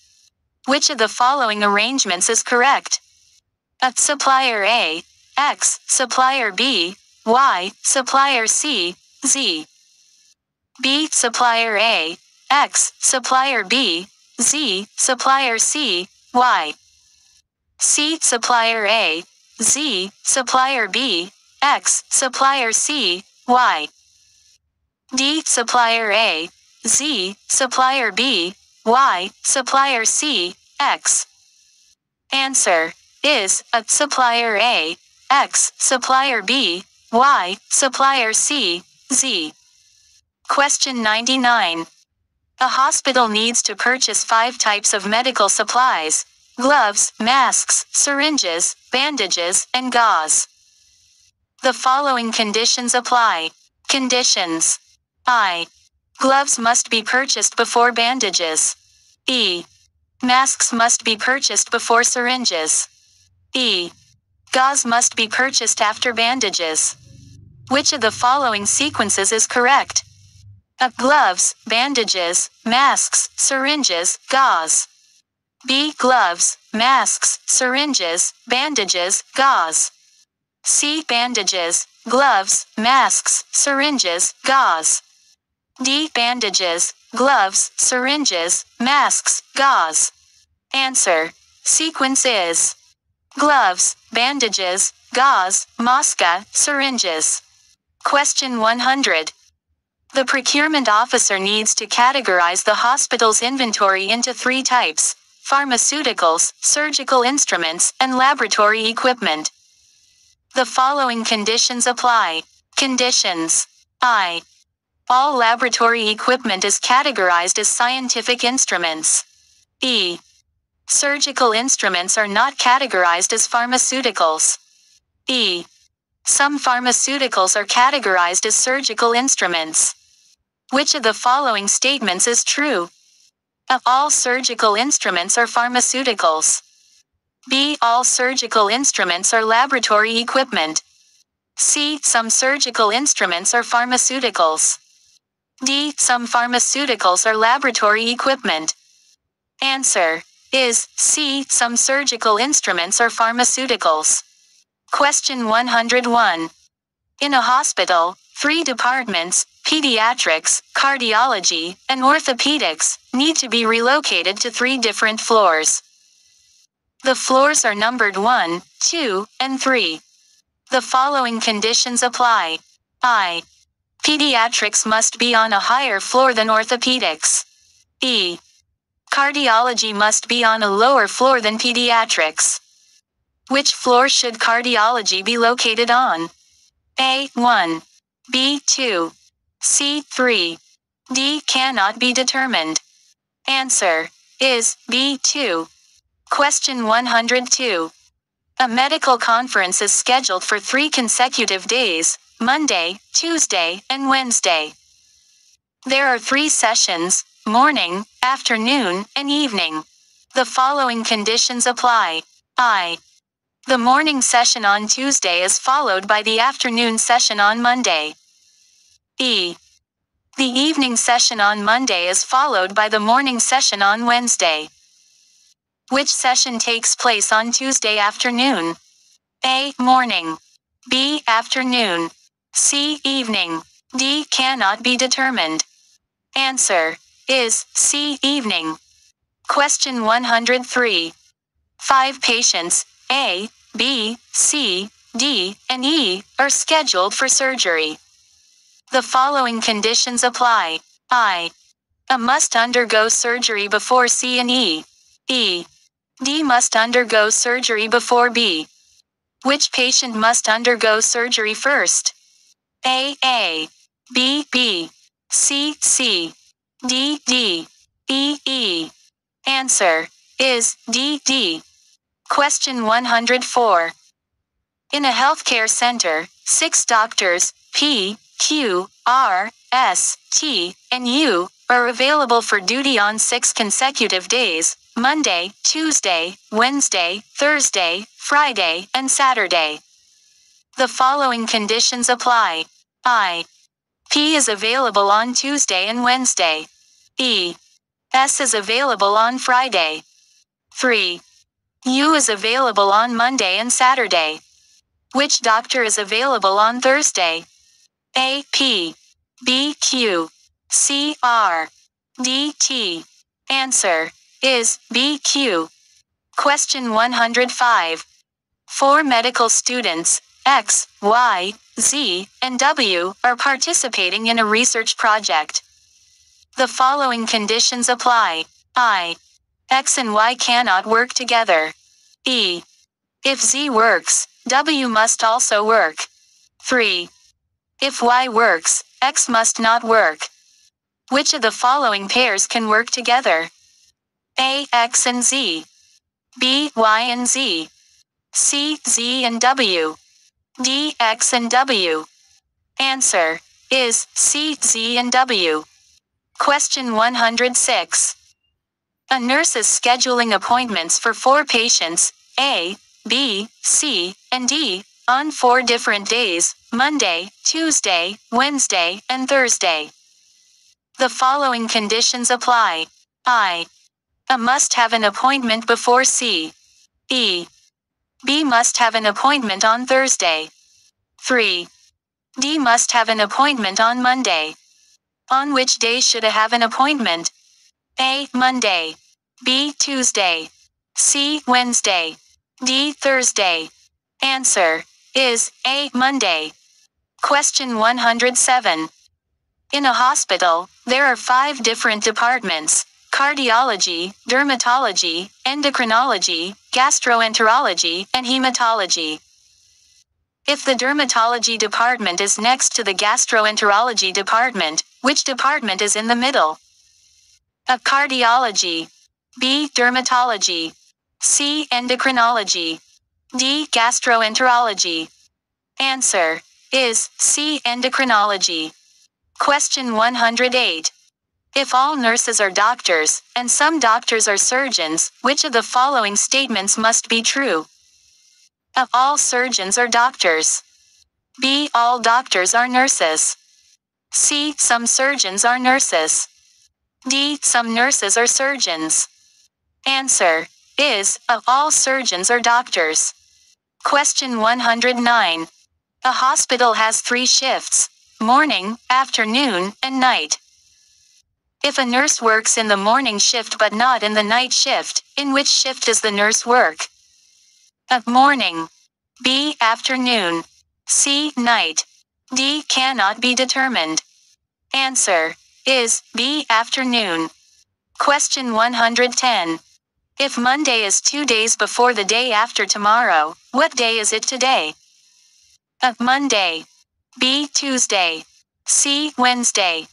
Which of the following arrangements is correct? A. Supplier A, X, Supplier B, Y, Supplier C, Z. B. Supplier A, X, Supplier B, Z, Supplier C, Y. C. Supplier A, Z, Supplier B, X, Supplier C, Y. D. Supplier A, Z, Supplier B, Y, Supplier C, X. Answer is A. Supplier A, X, Supplier B, Y, Supplier C, Z. Question 99. A hospital needs to purchase 5 types of medical supplies: gloves, masks, syringes, bandages, and gauze. The following conditions apply. Conditions. I. Gloves must be purchased before bandages. E. Masks must be purchased before syringes. E. Gauze must be purchased after bandages. Which of the following sequences is correct? A. Gloves, bandages, masks, syringes, gauze. B. Gloves, masks, syringes, bandages, gauze. C. Bandages, gloves, masks, syringes, gauze. D. Bandages, gloves, syringes, masks, gauze. Answer. Sequence is gloves, bandages, gauze, maska, syringes. Question 100. The procurement officer needs to categorize the hospital's inventory into 3 types: pharmaceuticals, surgical instruments, and laboratory equipment. The following conditions apply. Conditions. I. All laboratory equipment is categorized as scientific instruments. E. Surgical instruments are not categorized as pharmaceuticals. B. Some pharmaceuticals are categorized as surgical instruments. Which of the following statements is true? A. All surgical instruments are pharmaceuticals. B. All surgical instruments are laboratory equipment. C. Some surgical instruments are pharmaceuticals. D. Some pharmaceuticals are laboratory equipment. Answer is C. Some surgical instruments are pharmaceuticals. Question 101. In a hospital, 3 departments, pediatrics, cardiology, and orthopedics, need to be relocated to 3 different floors. The floors are numbered 1, 2, and 3. The following conditions apply. I. Pediatrics must be on a higher floor than orthopedics. E. Cardiology must be on a lower floor than pediatrics. Which floor should cardiology be located on? A. 1. B. 2. C. 3. D. Cannot be determined. Answer is B. 2. Question 102. A medical conference is scheduled for 3 consecutive days, Monday, Tuesday, and Wednesday. There are 3 sessions, morning, afternoon, and evening. The following conditions apply. I. The morning session on Tuesday is followed by the afternoon session on Monday. E. The evening session on Monday is followed by the morning session on Wednesday. Which session takes place on Tuesday afternoon? A. Morning. B. Afternoon. C. Evening. D. Cannot be determined. Answer is C. Evening. Question 103. 5 patients, A, B, C, D, and E, are scheduled for surgery. The following conditions apply. I. A must undergo surgery before C and E. E. D must undergo surgery before B. Which patient must undergo surgery first? A, B, C, D, E. Answer is D. Question 104. In a healthcare center, 6 doctors, P, Q, R, S, T, and U, are available for duty on 6 consecutive days, Monday, Tuesday, Wednesday, Thursday, Friday, and Saturday. The following conditions apply. I. P is available on Tuesday and Wednesday. E. S is available on Friday. 3. U is available on Monday and Saturday. Which doctor is available on Thursday? A. P. B. Q. C. R. D. T. Answer is B. Q. Question 105. 4 medical students, X, Y, Z, and W, are participating in a research project. The following conditions apply. I. X and Y cannot work together. E. If Z works, W must also work. 3. If Y works, X must not work. Which of the following pairs can work together? A. X and Z. B. Y and Z. C. Z and W. D. X and W. Answer is C. Z and W. Question 106. A nurse is scheduling appointments for 4 patients, A, B, C, and D, on 4 different days, Monday, Tuesday, Wednesday, and Thursday. The following conditions apply. I. A must have an appointment before C. E. B must have an appointment on Thursday. 3. D must have an appointment on Monday. On which day should I have an appointment? A. Monday. B. Tuesday. C. Wednesday. D. Thursday. Answer is A. Monday. Question 107. In a hospital, there are 5 different departments: cardiology, dermatology, endocrinology, gastroenterology, and hematology. If the dermatology department is next to the gastroenterology department, which department is in the middle? A. Cardiology. B. Dermatology. C. Endocrinology. D. Gastroenterology. Answer is C. Endocrinology. Question 108. If all nurses are doctors, and some doctors are surgeons, which of the following statements must be true? A. All surgeons are doctors. B. All doctors are nurses. C. Some surgeons are nurses. D. Some nurses are surgeons. Answer is A. All surgeons are doctors. Question 109. A hospital has 3 shifts: morning, afternoon, and night. If a nurse works in the morning shift but not in the night shift, in which shift does the nurse work? A. Morning. B. Afternoon. C. Night. D. Cannot be determined. Answer is B. Afternoon. Question 110. If Monday is 2 days before the day after tomorrow, what day is it today? A. Monday. B. Tuesday. C. Wednesday.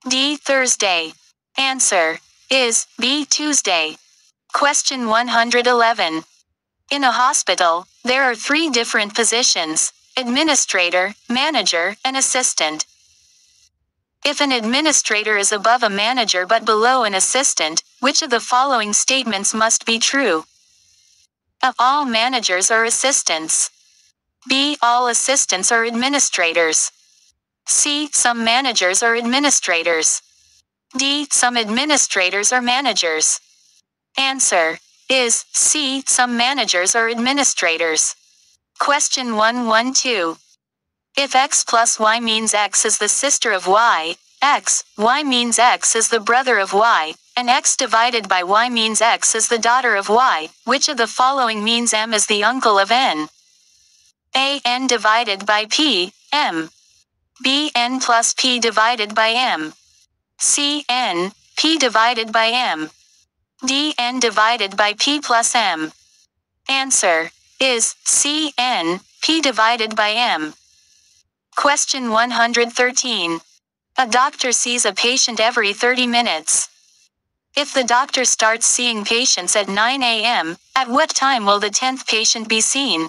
D. Thursday. Answer is B. Tuesday. Question 111. In a hospital, there are 3 different positions: administrator, manager, and assistant. If an administrator is above a manager but below an assistant, which of the following statements must be true? A. All managers are assistants. B. All assistants are administrators. C. Some managers are administrators. D. Some administrators are managers. Answer is C. Some managers are administrators. Question 112. If X plus Y means X is the sister of Y, Y means X is the brother of Y, and X divided by Y means X is the daughter of Y, which of the following means M is the uncle of N? A. N divided by P, M. B. N plus P divided by M. C. N, P divided by M. D. N divided by P plus M. Answer is C. N, P divided by M. Question 113. A doctor sees a patient every 30 minutes. If the doctor starts seeing patients at 9 a.m., at what time will the 10th patient be seen?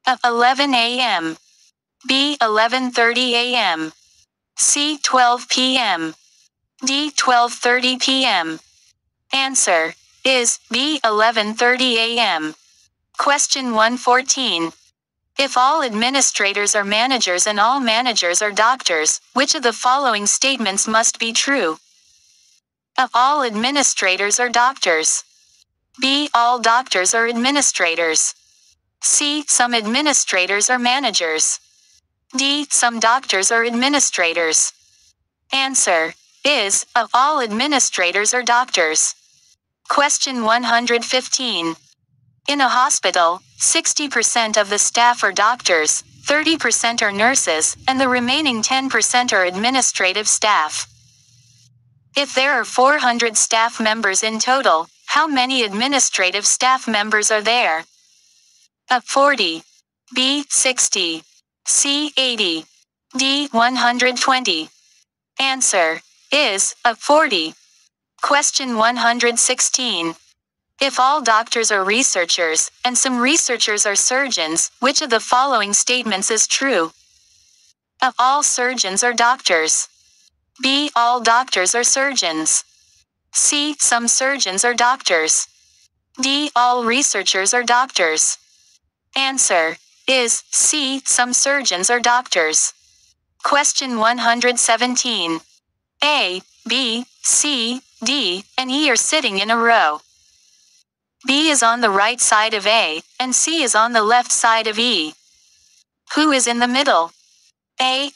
A. 11 a.m. B. 11:30 a.m. C. 12 p.m. D. 12:30 p.m. Answer is B. 11:30 a.m. Question 114. If all administrators are managers and all managers are doctors, which of the following statements must be true? A. All administrators are doctors. B. All doctors are administrators. C. Some administrators are managers. D. Some doctors are administrators. Answer is A. All administrators are doctors. Question 115. In a hospital, 60% of the staff are doctors, 30% are nurses, and the remaining 10% are administrative staff. If there are 400 staff members in total, how many administrative staff members are there? A. 40. B. 60. C. 80. D. 120. Answer is A. 40. Question 116. If all doctors are researchers, and some researchers are surgeons, which of the following statements is true? A. All surgeons are doctors. B. All doctors are surgeons. C. Some surgeons are doctors. D. All researchers are doctors. Answer is C. Some surgeons are doctors. Question 117. A, B, C, D, and E are sitting in a row. B is on the right side of A, and C is on the left side of E. Who is in the middle? A,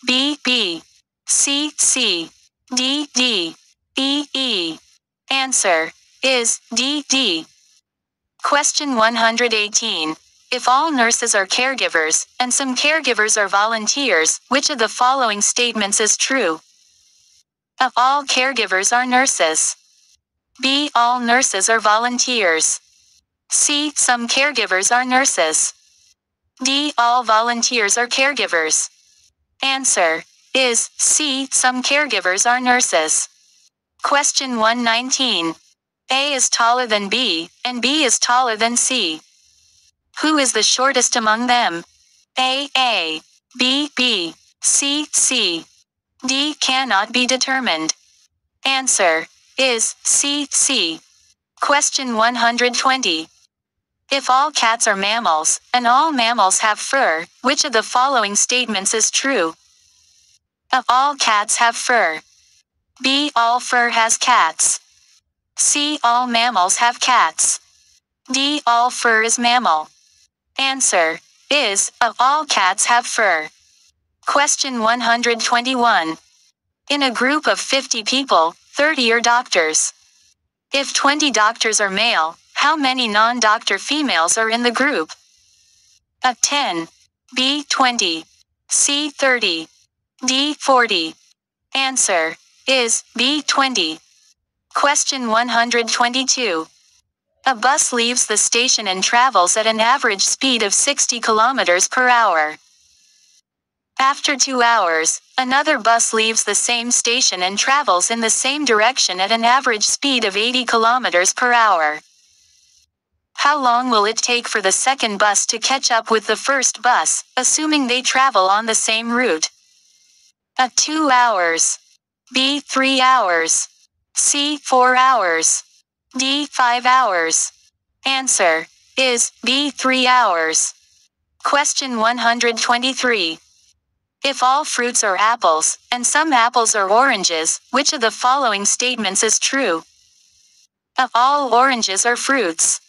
B, B, C, C, D, D, E, E. Answer is D, D. Question 118. If all nurses are caregivers, and some caregivers are volunteers, which of the following statements is true? A. All caregivers are nurses. B. All nurses are volunteers. C. Some caregivers are nurses. D. All volunteers are caregivers. Answer is C. Some caregivers are nurses. Question 119. A is taller than B, and B is taller than C. Who is the shortest among them? A, B, C. D cannot be determined. Answer is C. Question 120. If all cats are mammals, and all mammals have fur, which of the following statements is true? A. All cats have fur. B. All fur has cats. C. All mammals have cats. D. All fur is mammal. Answer is A. All cats have fur. Question 121. In a group of 50 people, 30 are doctors. If 20 doctors are male, how many non-doctor females are in the group? A. 10. B. 20. C. 30. D. 40. Answer is B. 20. Question 122. A bus leaves the station and travels at an average speed of 60 kilometers per hour. After 2 hours, another bus leaves the same station and travels in the same direction at an average speed of 80 kilometers per hour. How long will it take for the second bus to catch up with the first bus, assuming they travel on the same route? A. 2 hours. B. 3 hours. C. 4 hours. D. 5 hours. Answer is B. 3 hours. Question 123. If all fruits are apples, and some apples are oranges, which of the following statements is true? A. All oranges are fruits.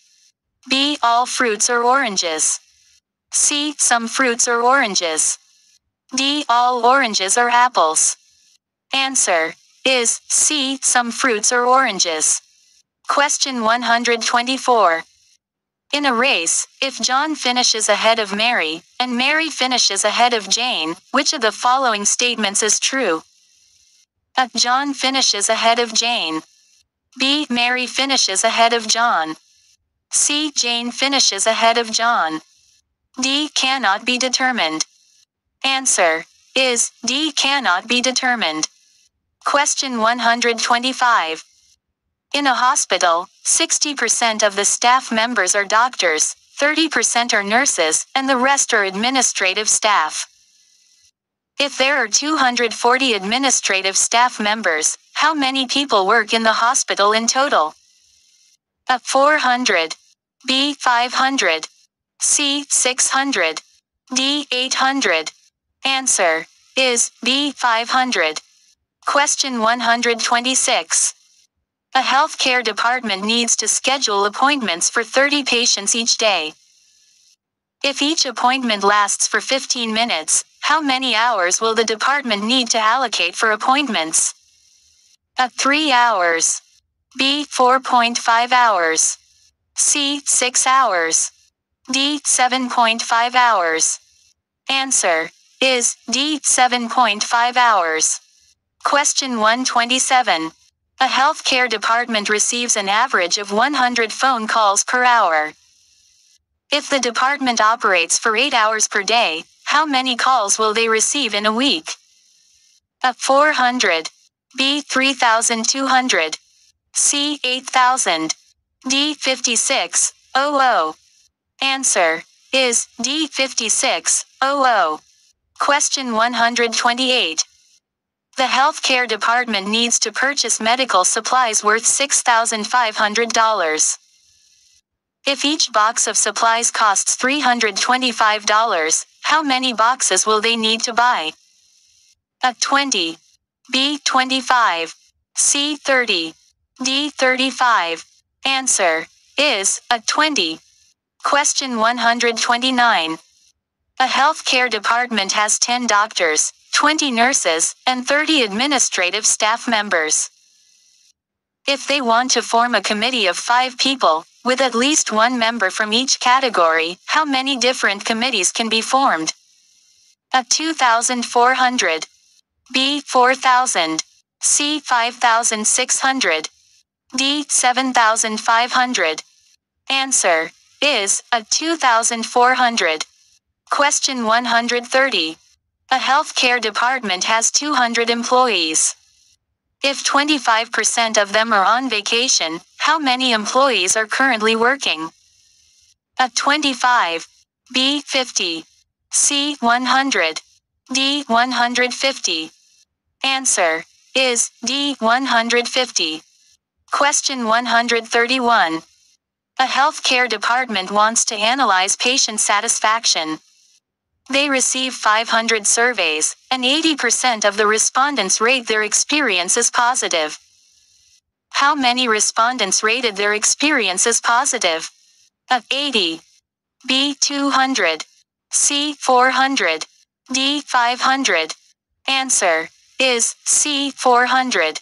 B. All fruits are oranges. C. Some fruits are oranges. D. All oranges are apples. Answer is C. Some fruits are oranges. Question 124. In a race, if John finishes ahead of Mary, and Mary finishes ahead of Jane, which of the following statements is true? A. John finishes ahead of Jane. B. Mary finishes ahead of John. C. Jane finishes ahead of John. D. Cannot be determined. Answer is D. Cannot be determined. Question 125. In a hospital, 60% of the staff members are doctors, 30% are nurses, and the rest are administrative staff. If there are 240 administrative staff members, how many people work in the hospital in total? A. 400. B. 500. C. 600. D. 800. Answer is B. 500. Question 126. A healthcare department needs to schedule appointments for 30 patients each day. If each appointment lasts for 15 minutes, how many hours will the department need to allocate for appointments? A. 3 hours. B. 4.5 hours. C. 6 hours. D. 7.5 hours. Answer is D. 7.5 hours. Question 127. A healthcare department receives an average of 100 phone calls per hour. If the department operates for 8 hours per day, how many calls will they receive in a week? A. 400. B. 3,200. C. 8,000. D. 56,000. Answer is D. 56,000. Question 128. The healthcare department needs to purchase medical supplies worth $6,500. If each box of supplies costs $325, how many boxes will they need to buy? A. 20. B. 25. C. 30. D. 35. Answer is A. 20. Question 129. A healthcare department has 10 doctors, 20 nurses, and 30 administrative staff members. If they want to form a committee of 5 people, with at least one member from each category, how many different committees can be formed? A. 2,400. B. 4,000. C. 5,600. D. 7,500. Answer is A. 2,400. Question 130. A healthcare department has 200 employees. If 25% of them are on vacation, How many employees are currently working? A. 25. B. 50. C. 100. D. 150. Answer is D. 150. Question 131. A healthcare department wants to analyze patient satisfaction. They receive 500 surveys, and 80% of the respondents rate their experience as positive. How many respondents rated their experience as positive? A. 80. B. 200. C. 400. D. 500. Answer is C. 400.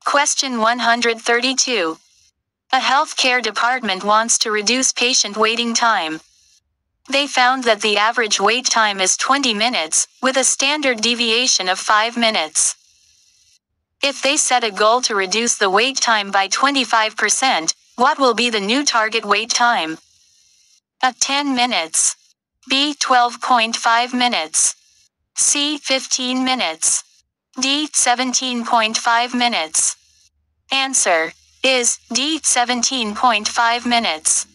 Question 132. A healthcare department wants to reduce patient waiting time. They found that the average wait time is 20 minutes, with a standard deviation of 5 minutes. If they set a goal to reduce the wait time by 25%, what will be the new target wait time? A. 10 minutes. B. 12.5 minutes. C. 15 minutes. D. 17.5 minutes. Answer is D. 17.5 minutes.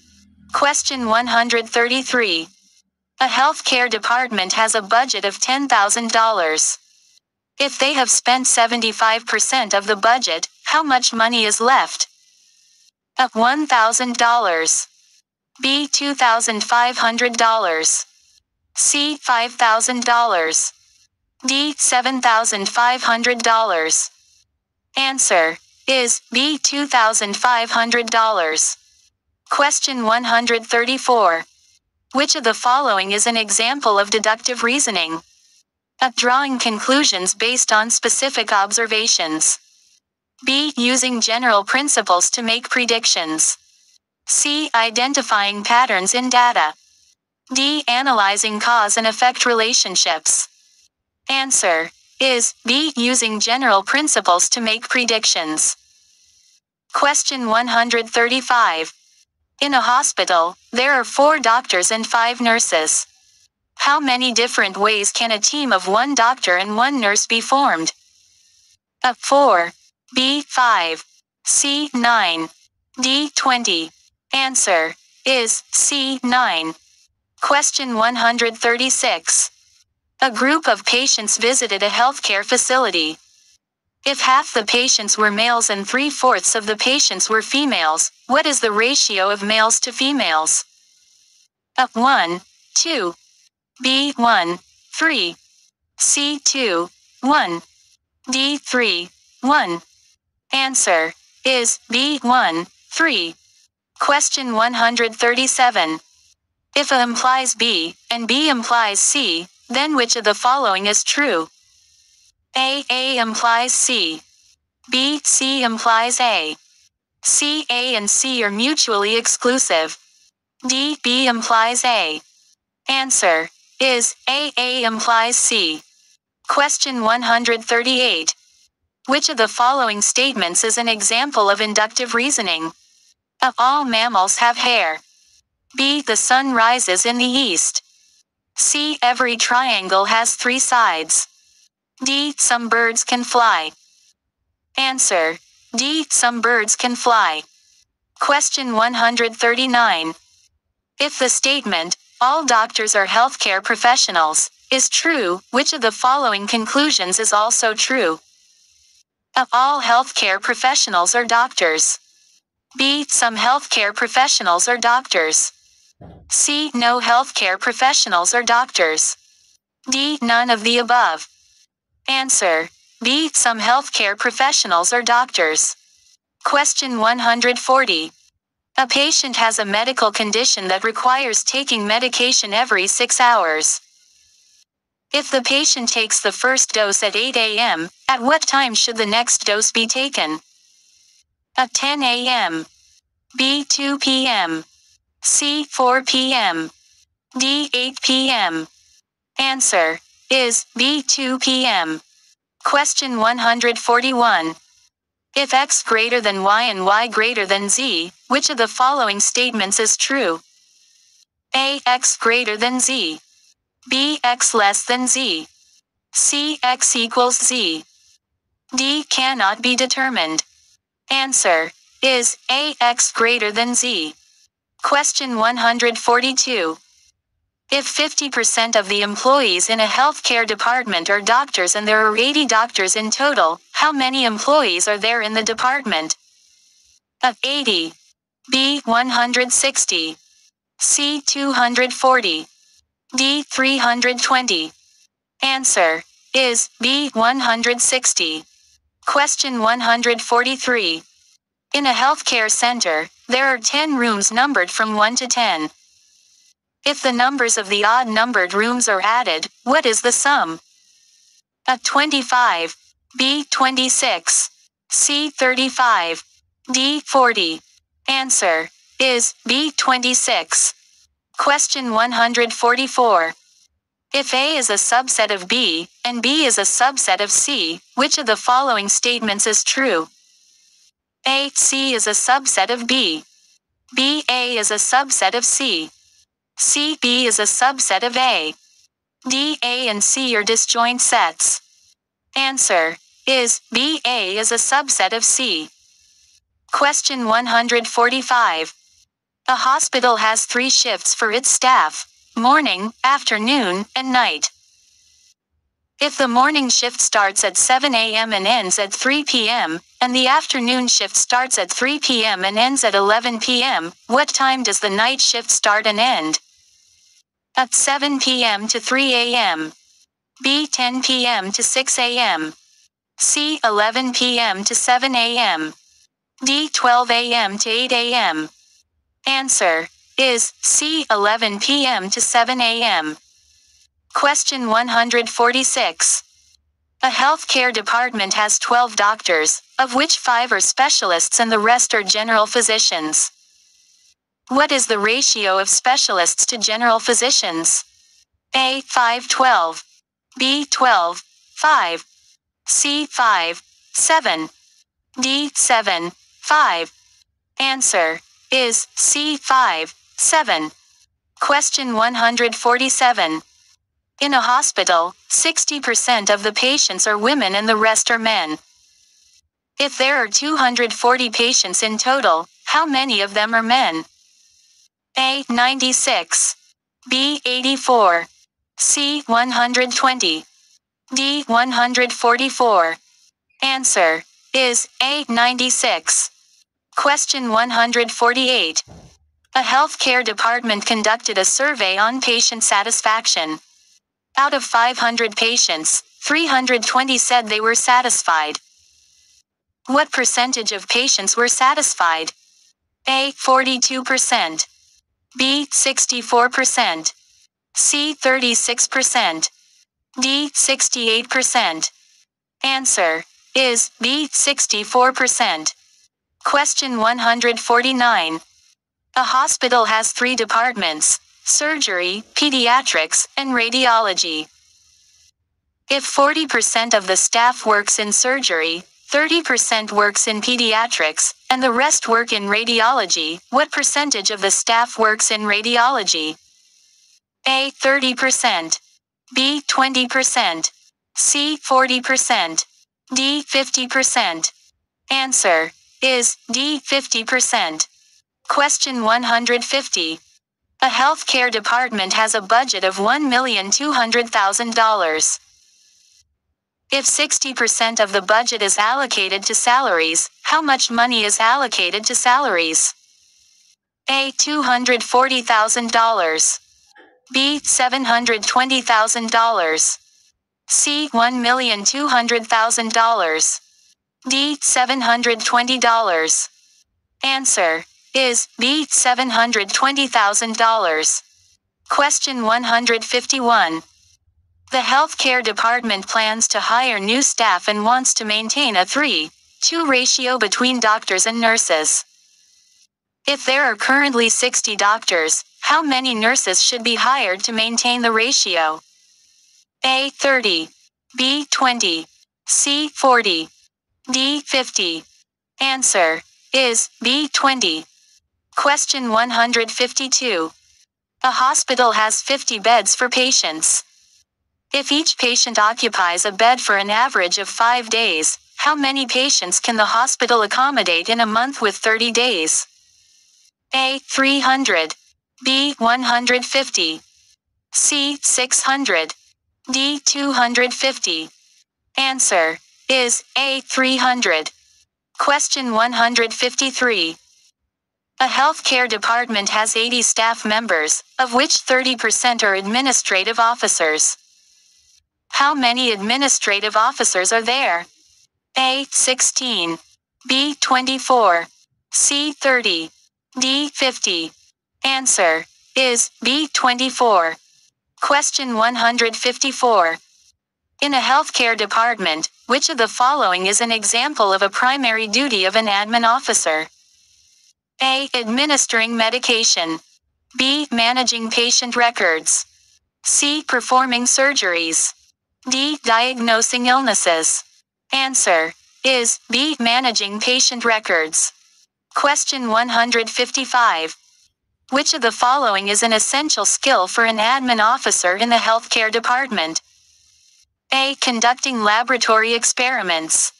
Question 133. A healthcare department has a budget of $10,000. If they have spent 75% of the budget, how much money is left? A. $1,000. B. $2,500. C. $5,000. D. $7,500. Answer is B. $2,500. Question 134. Which of the following is an example of deductive reasoning? A. Drawing conclusions based on specific observations. B. Using general principles to make predictions. C. Identifying patterns in data. D. Analyzing cause and effect relationships. Answer is B. Using general principles to make predictions. Question 135. In a hospital, there are 4 doctors and 5 nurses. How many different ways can a team of 1 doctor and 1 nurse be formed? A. 4. B. 5. C. 9. D. 20. Answer is C. 9. Question 136. A group of patients visited a healthcare facility. If half the patients were males and 3/4 of the patients were females, what is the ratio of males to females? A. 1, 2. B. 1, 3. C. 2, 1. D. 3, 1. Answer is B. 1, 3. Question 137. If A implies B, and B implies C, then which of the following is true? A implies C. B. C implies A. C. A and C are mutually exclusive. D. B implies A. Answer is A implies C. Question 138. Which of the following statements is an example of inductive reasoning? A. All mammals have hair. B. The sun rises in the east. C. Every triangle has 3 sides. D. Some birds can fly. Answer D. Some birds can fly. Question 139. If the statement, all doctors are healthcare professionals, is true, which of the following conclusions is also true? A. All healthcare professionals are doctors. B. Some healthcare professionals are doctors. C. No healthcare professionals are doctors. D. None of the above. Answer B. Some healthcare professionals are doctors. Question 140. A patient has a medical condition that requires taking medication every 6 hours. If the patient takes the first dose at 8 a.m., at what time should the next dose be taken? A. 10 a.m. B. 2 p.m. C. 4 p.m. D. 8 p.m. Answer is B. 2 p.m. Question 141. If X greater than Y and Y greater than Z, which of the following statements is true? A. X greater than Z. B. X less than Z. C. X equals Z. D. Cannot be determined. Answer is AX greater than Z? Question 142. If 50% of the employees in a healthcare department are doctors and there are 80 doctors in total, how many employees are there in the department? A. 80. B. 160. C. 240. D. 320. Answer is B. 160. Question 143. In a healthcare center, there are 10 rooms numbered from 1 to 10. If the numbers of the odd-numbered rooms are added, what is the sum? A. 25. B. 26. C. 35. D. 40. Answer is B. 26. Question 144. If A is a subset of B, and B is a subset of C, which of the following statements is true? A. C is a subset of B. B. A is a subset of C. C. B is a subset of A. D. A and C are disjoint sets. Answer is B. A is a subset of C. Question 145. A hospital has 3 shifts for its staff: morning, afternoon, and night. If the morning shift starts at 7 a.m. and ends at 3 p.m., and the afternoon shift starts at 3 p.m. and ends at 11 p.m., what time does the night shift start and end? At 7 p.m. to 3 a.m. B. 10 p.m. to 6 a.m. C. 11 p.m. to 7 a.m. D. 12 a.m. to 8 a.m. Answer is C. 11 p.m. to 7 a.m. Question 146. A healthcare department has 12 doctors, of which 5 are specialists and the rest are general physicians. What is the ratio of specialists to general physicians? A. 5:12. B. 12:5. C. 5:7. D. 7:5. Answer is C. 5:7. Question 147. In a hospital, 60% of the patients are women and the rest are men. If there are 240 patients in total, how many of them are men? A. 96. B. 84. C. 120. D. 144. Answer is A. 96. Question 148. A healthcare department conducted a survey on patient satisfaction. Out of 500 patients, 320 said they were satisfied. What percentage of patients were satisfied? A. 42%. B. 64%. C. 36%. D. 68%. Answer is B. 64%. Question 149. A hospital has 3 departments: surgery, pediatrics, and radiology. If 40% of the staff works in surgery, 30% works in pediatrics, and the rest work in radiology, what percentage of the staff works in radiology? A. 30%. B. 20%. C. 40%. D. 50%. Answer is D. 50%. Question 150. A healthcare department has a budget of $1,200,000. If 60% of the budget is allocated to salaries, how much money is allocated to salaries? A. $240,000. B. $720,000. C. $1,200,000. D. $720. Answer is B. $720,000. Question 151. The healthcare department plans to hire new staff and wants to maintain a 3:2 ratio between doctors and nurses. If there are currently 60 doctors, how many nurses should be hired to maintain the ratio? A. 30. B. 20. C. 40. D. 50. Answer is B. 20. Question 152. A hospital has 50 beds for patients. If each patient occupies a bed for an average of 5 days, How many patients can the hospital accommodate in a month with 30 days? A. 300. B. 150. C. 600. D. 250. Answer is A. 300. Question 153. A healthcare department has 80 staff members, of which 30% are administrative officers. How many administrative officers are there? A. 16. B. 24. C. 30. D. 50. Answer is B. 24. Question 154. In a healthcare department, which of the following is an example of a primary duty of an admin officer? A. Administering medication. B. Managing patient records. C. Performing surgeries. D. Diagnosing illnesses. Answer is B. Managing patient records. Question 155. Which of the following is an essential skill for an admin officer in the healthcare department? A. Conducting laboratory experiments.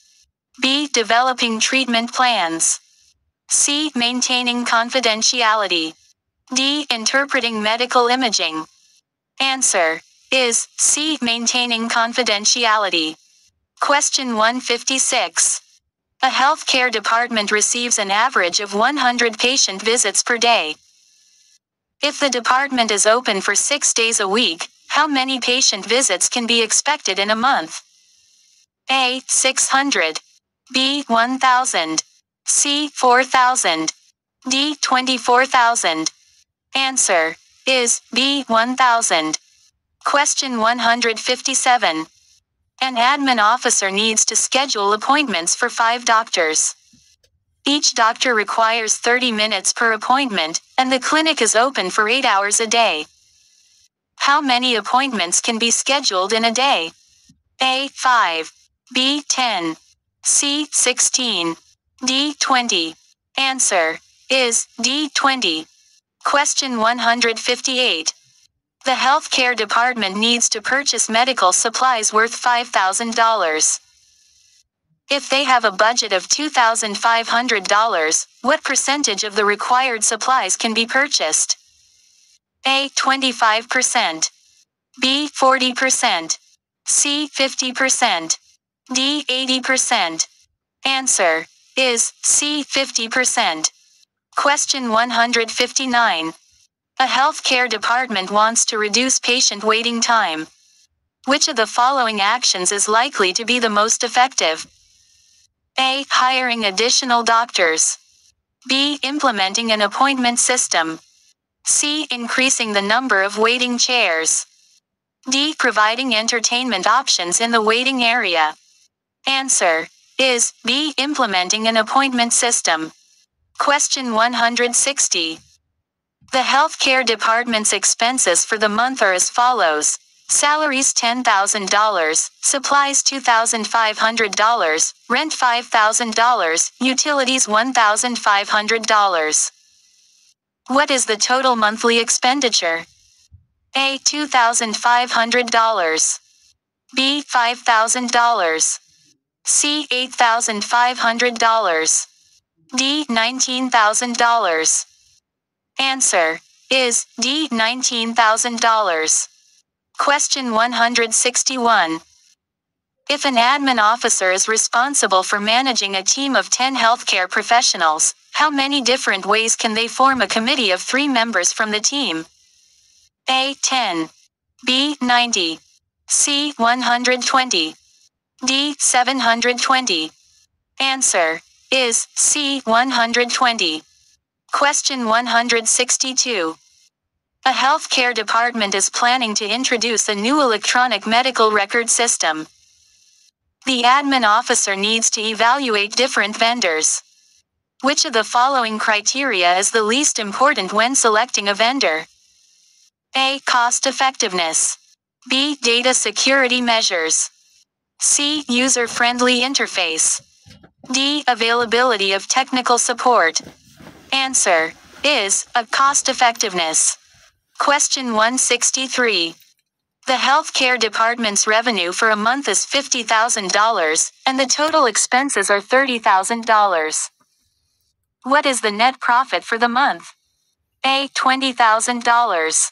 B. Developing treatment plans. C. Maintaining confidentiality. D. Interpreting medical imaging. Answer is C. Maintaining confidentiality. Question 156. A healthcare department receives an average of 100 patient visits per day. If the department is open for 6 days a week, how many patient visits can be expected in a month? A. 600. B. 1,000. C. 4,000. D. 24,000. Answer is B. 1,000. Question 157. An admin officer needs to schedule appointments for 5 doctors. Each doctor requires 30 minutes per appointment, and the clinic is open for 8 hours a day. How many appointments can be scheduled in a day? A. 5. B. 10. C. 16. D. 20. Answer is D. 20. Question 158. The healthcare department needs to purchase medical supplies worth $5,000. If they have a budget of $2,500, what percentage of the required supplies can be purchased? A. 25%. B. 40%. C. 50%. D. 80%. Answer is C. 50%. Question 159. A healthcare department wants to reduce patient waiting time. Which of the following actions is likely to be the most effective? A. Hiring additional doctors. B. Implementing an appointment system. C. Increasing the number of waiting chairs. D. Providing entertainment options in the waiting area. Answer is B. Implementing an appointment system. Question 160. The healthcare department's expenses for the month are as follows. Salaries $10,000, supplies $2,500, rent $5,000, utilities $1,500. What is the total monthly expenditure? A. $2,500. B. $5,000. C. $8,500. D. $19,000. Answer is D. $19,000. Question 161. If an admin officer is responsible for managing a team of 10 healthcare professionals, how many different ways can they form a committee of 3 members from the team? A. 10. B. 90. C. 120. D. 720. Answer is C. 120. Question 162. A healthcare department is planning to introduce a new electronic medical record system. The admin officer needs to evaluate different vendors. Which of the following criteria is the least important when selecting a vendor? A. Cost effectiveness. B. Data security measures. C. User-friendly interface. D. Availability of technical support. Answer is A. Cost effectiveness. Question 163. The healthcare department's revenue for a month is $50,000, and the total expenses are $30,000. What is the net profit for the month? A. $20,000.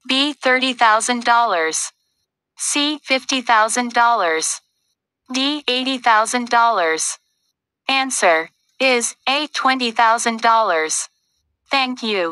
B. $30,000. C. $50,000. D. $80,000. Answer is A. $20,000. Thank you.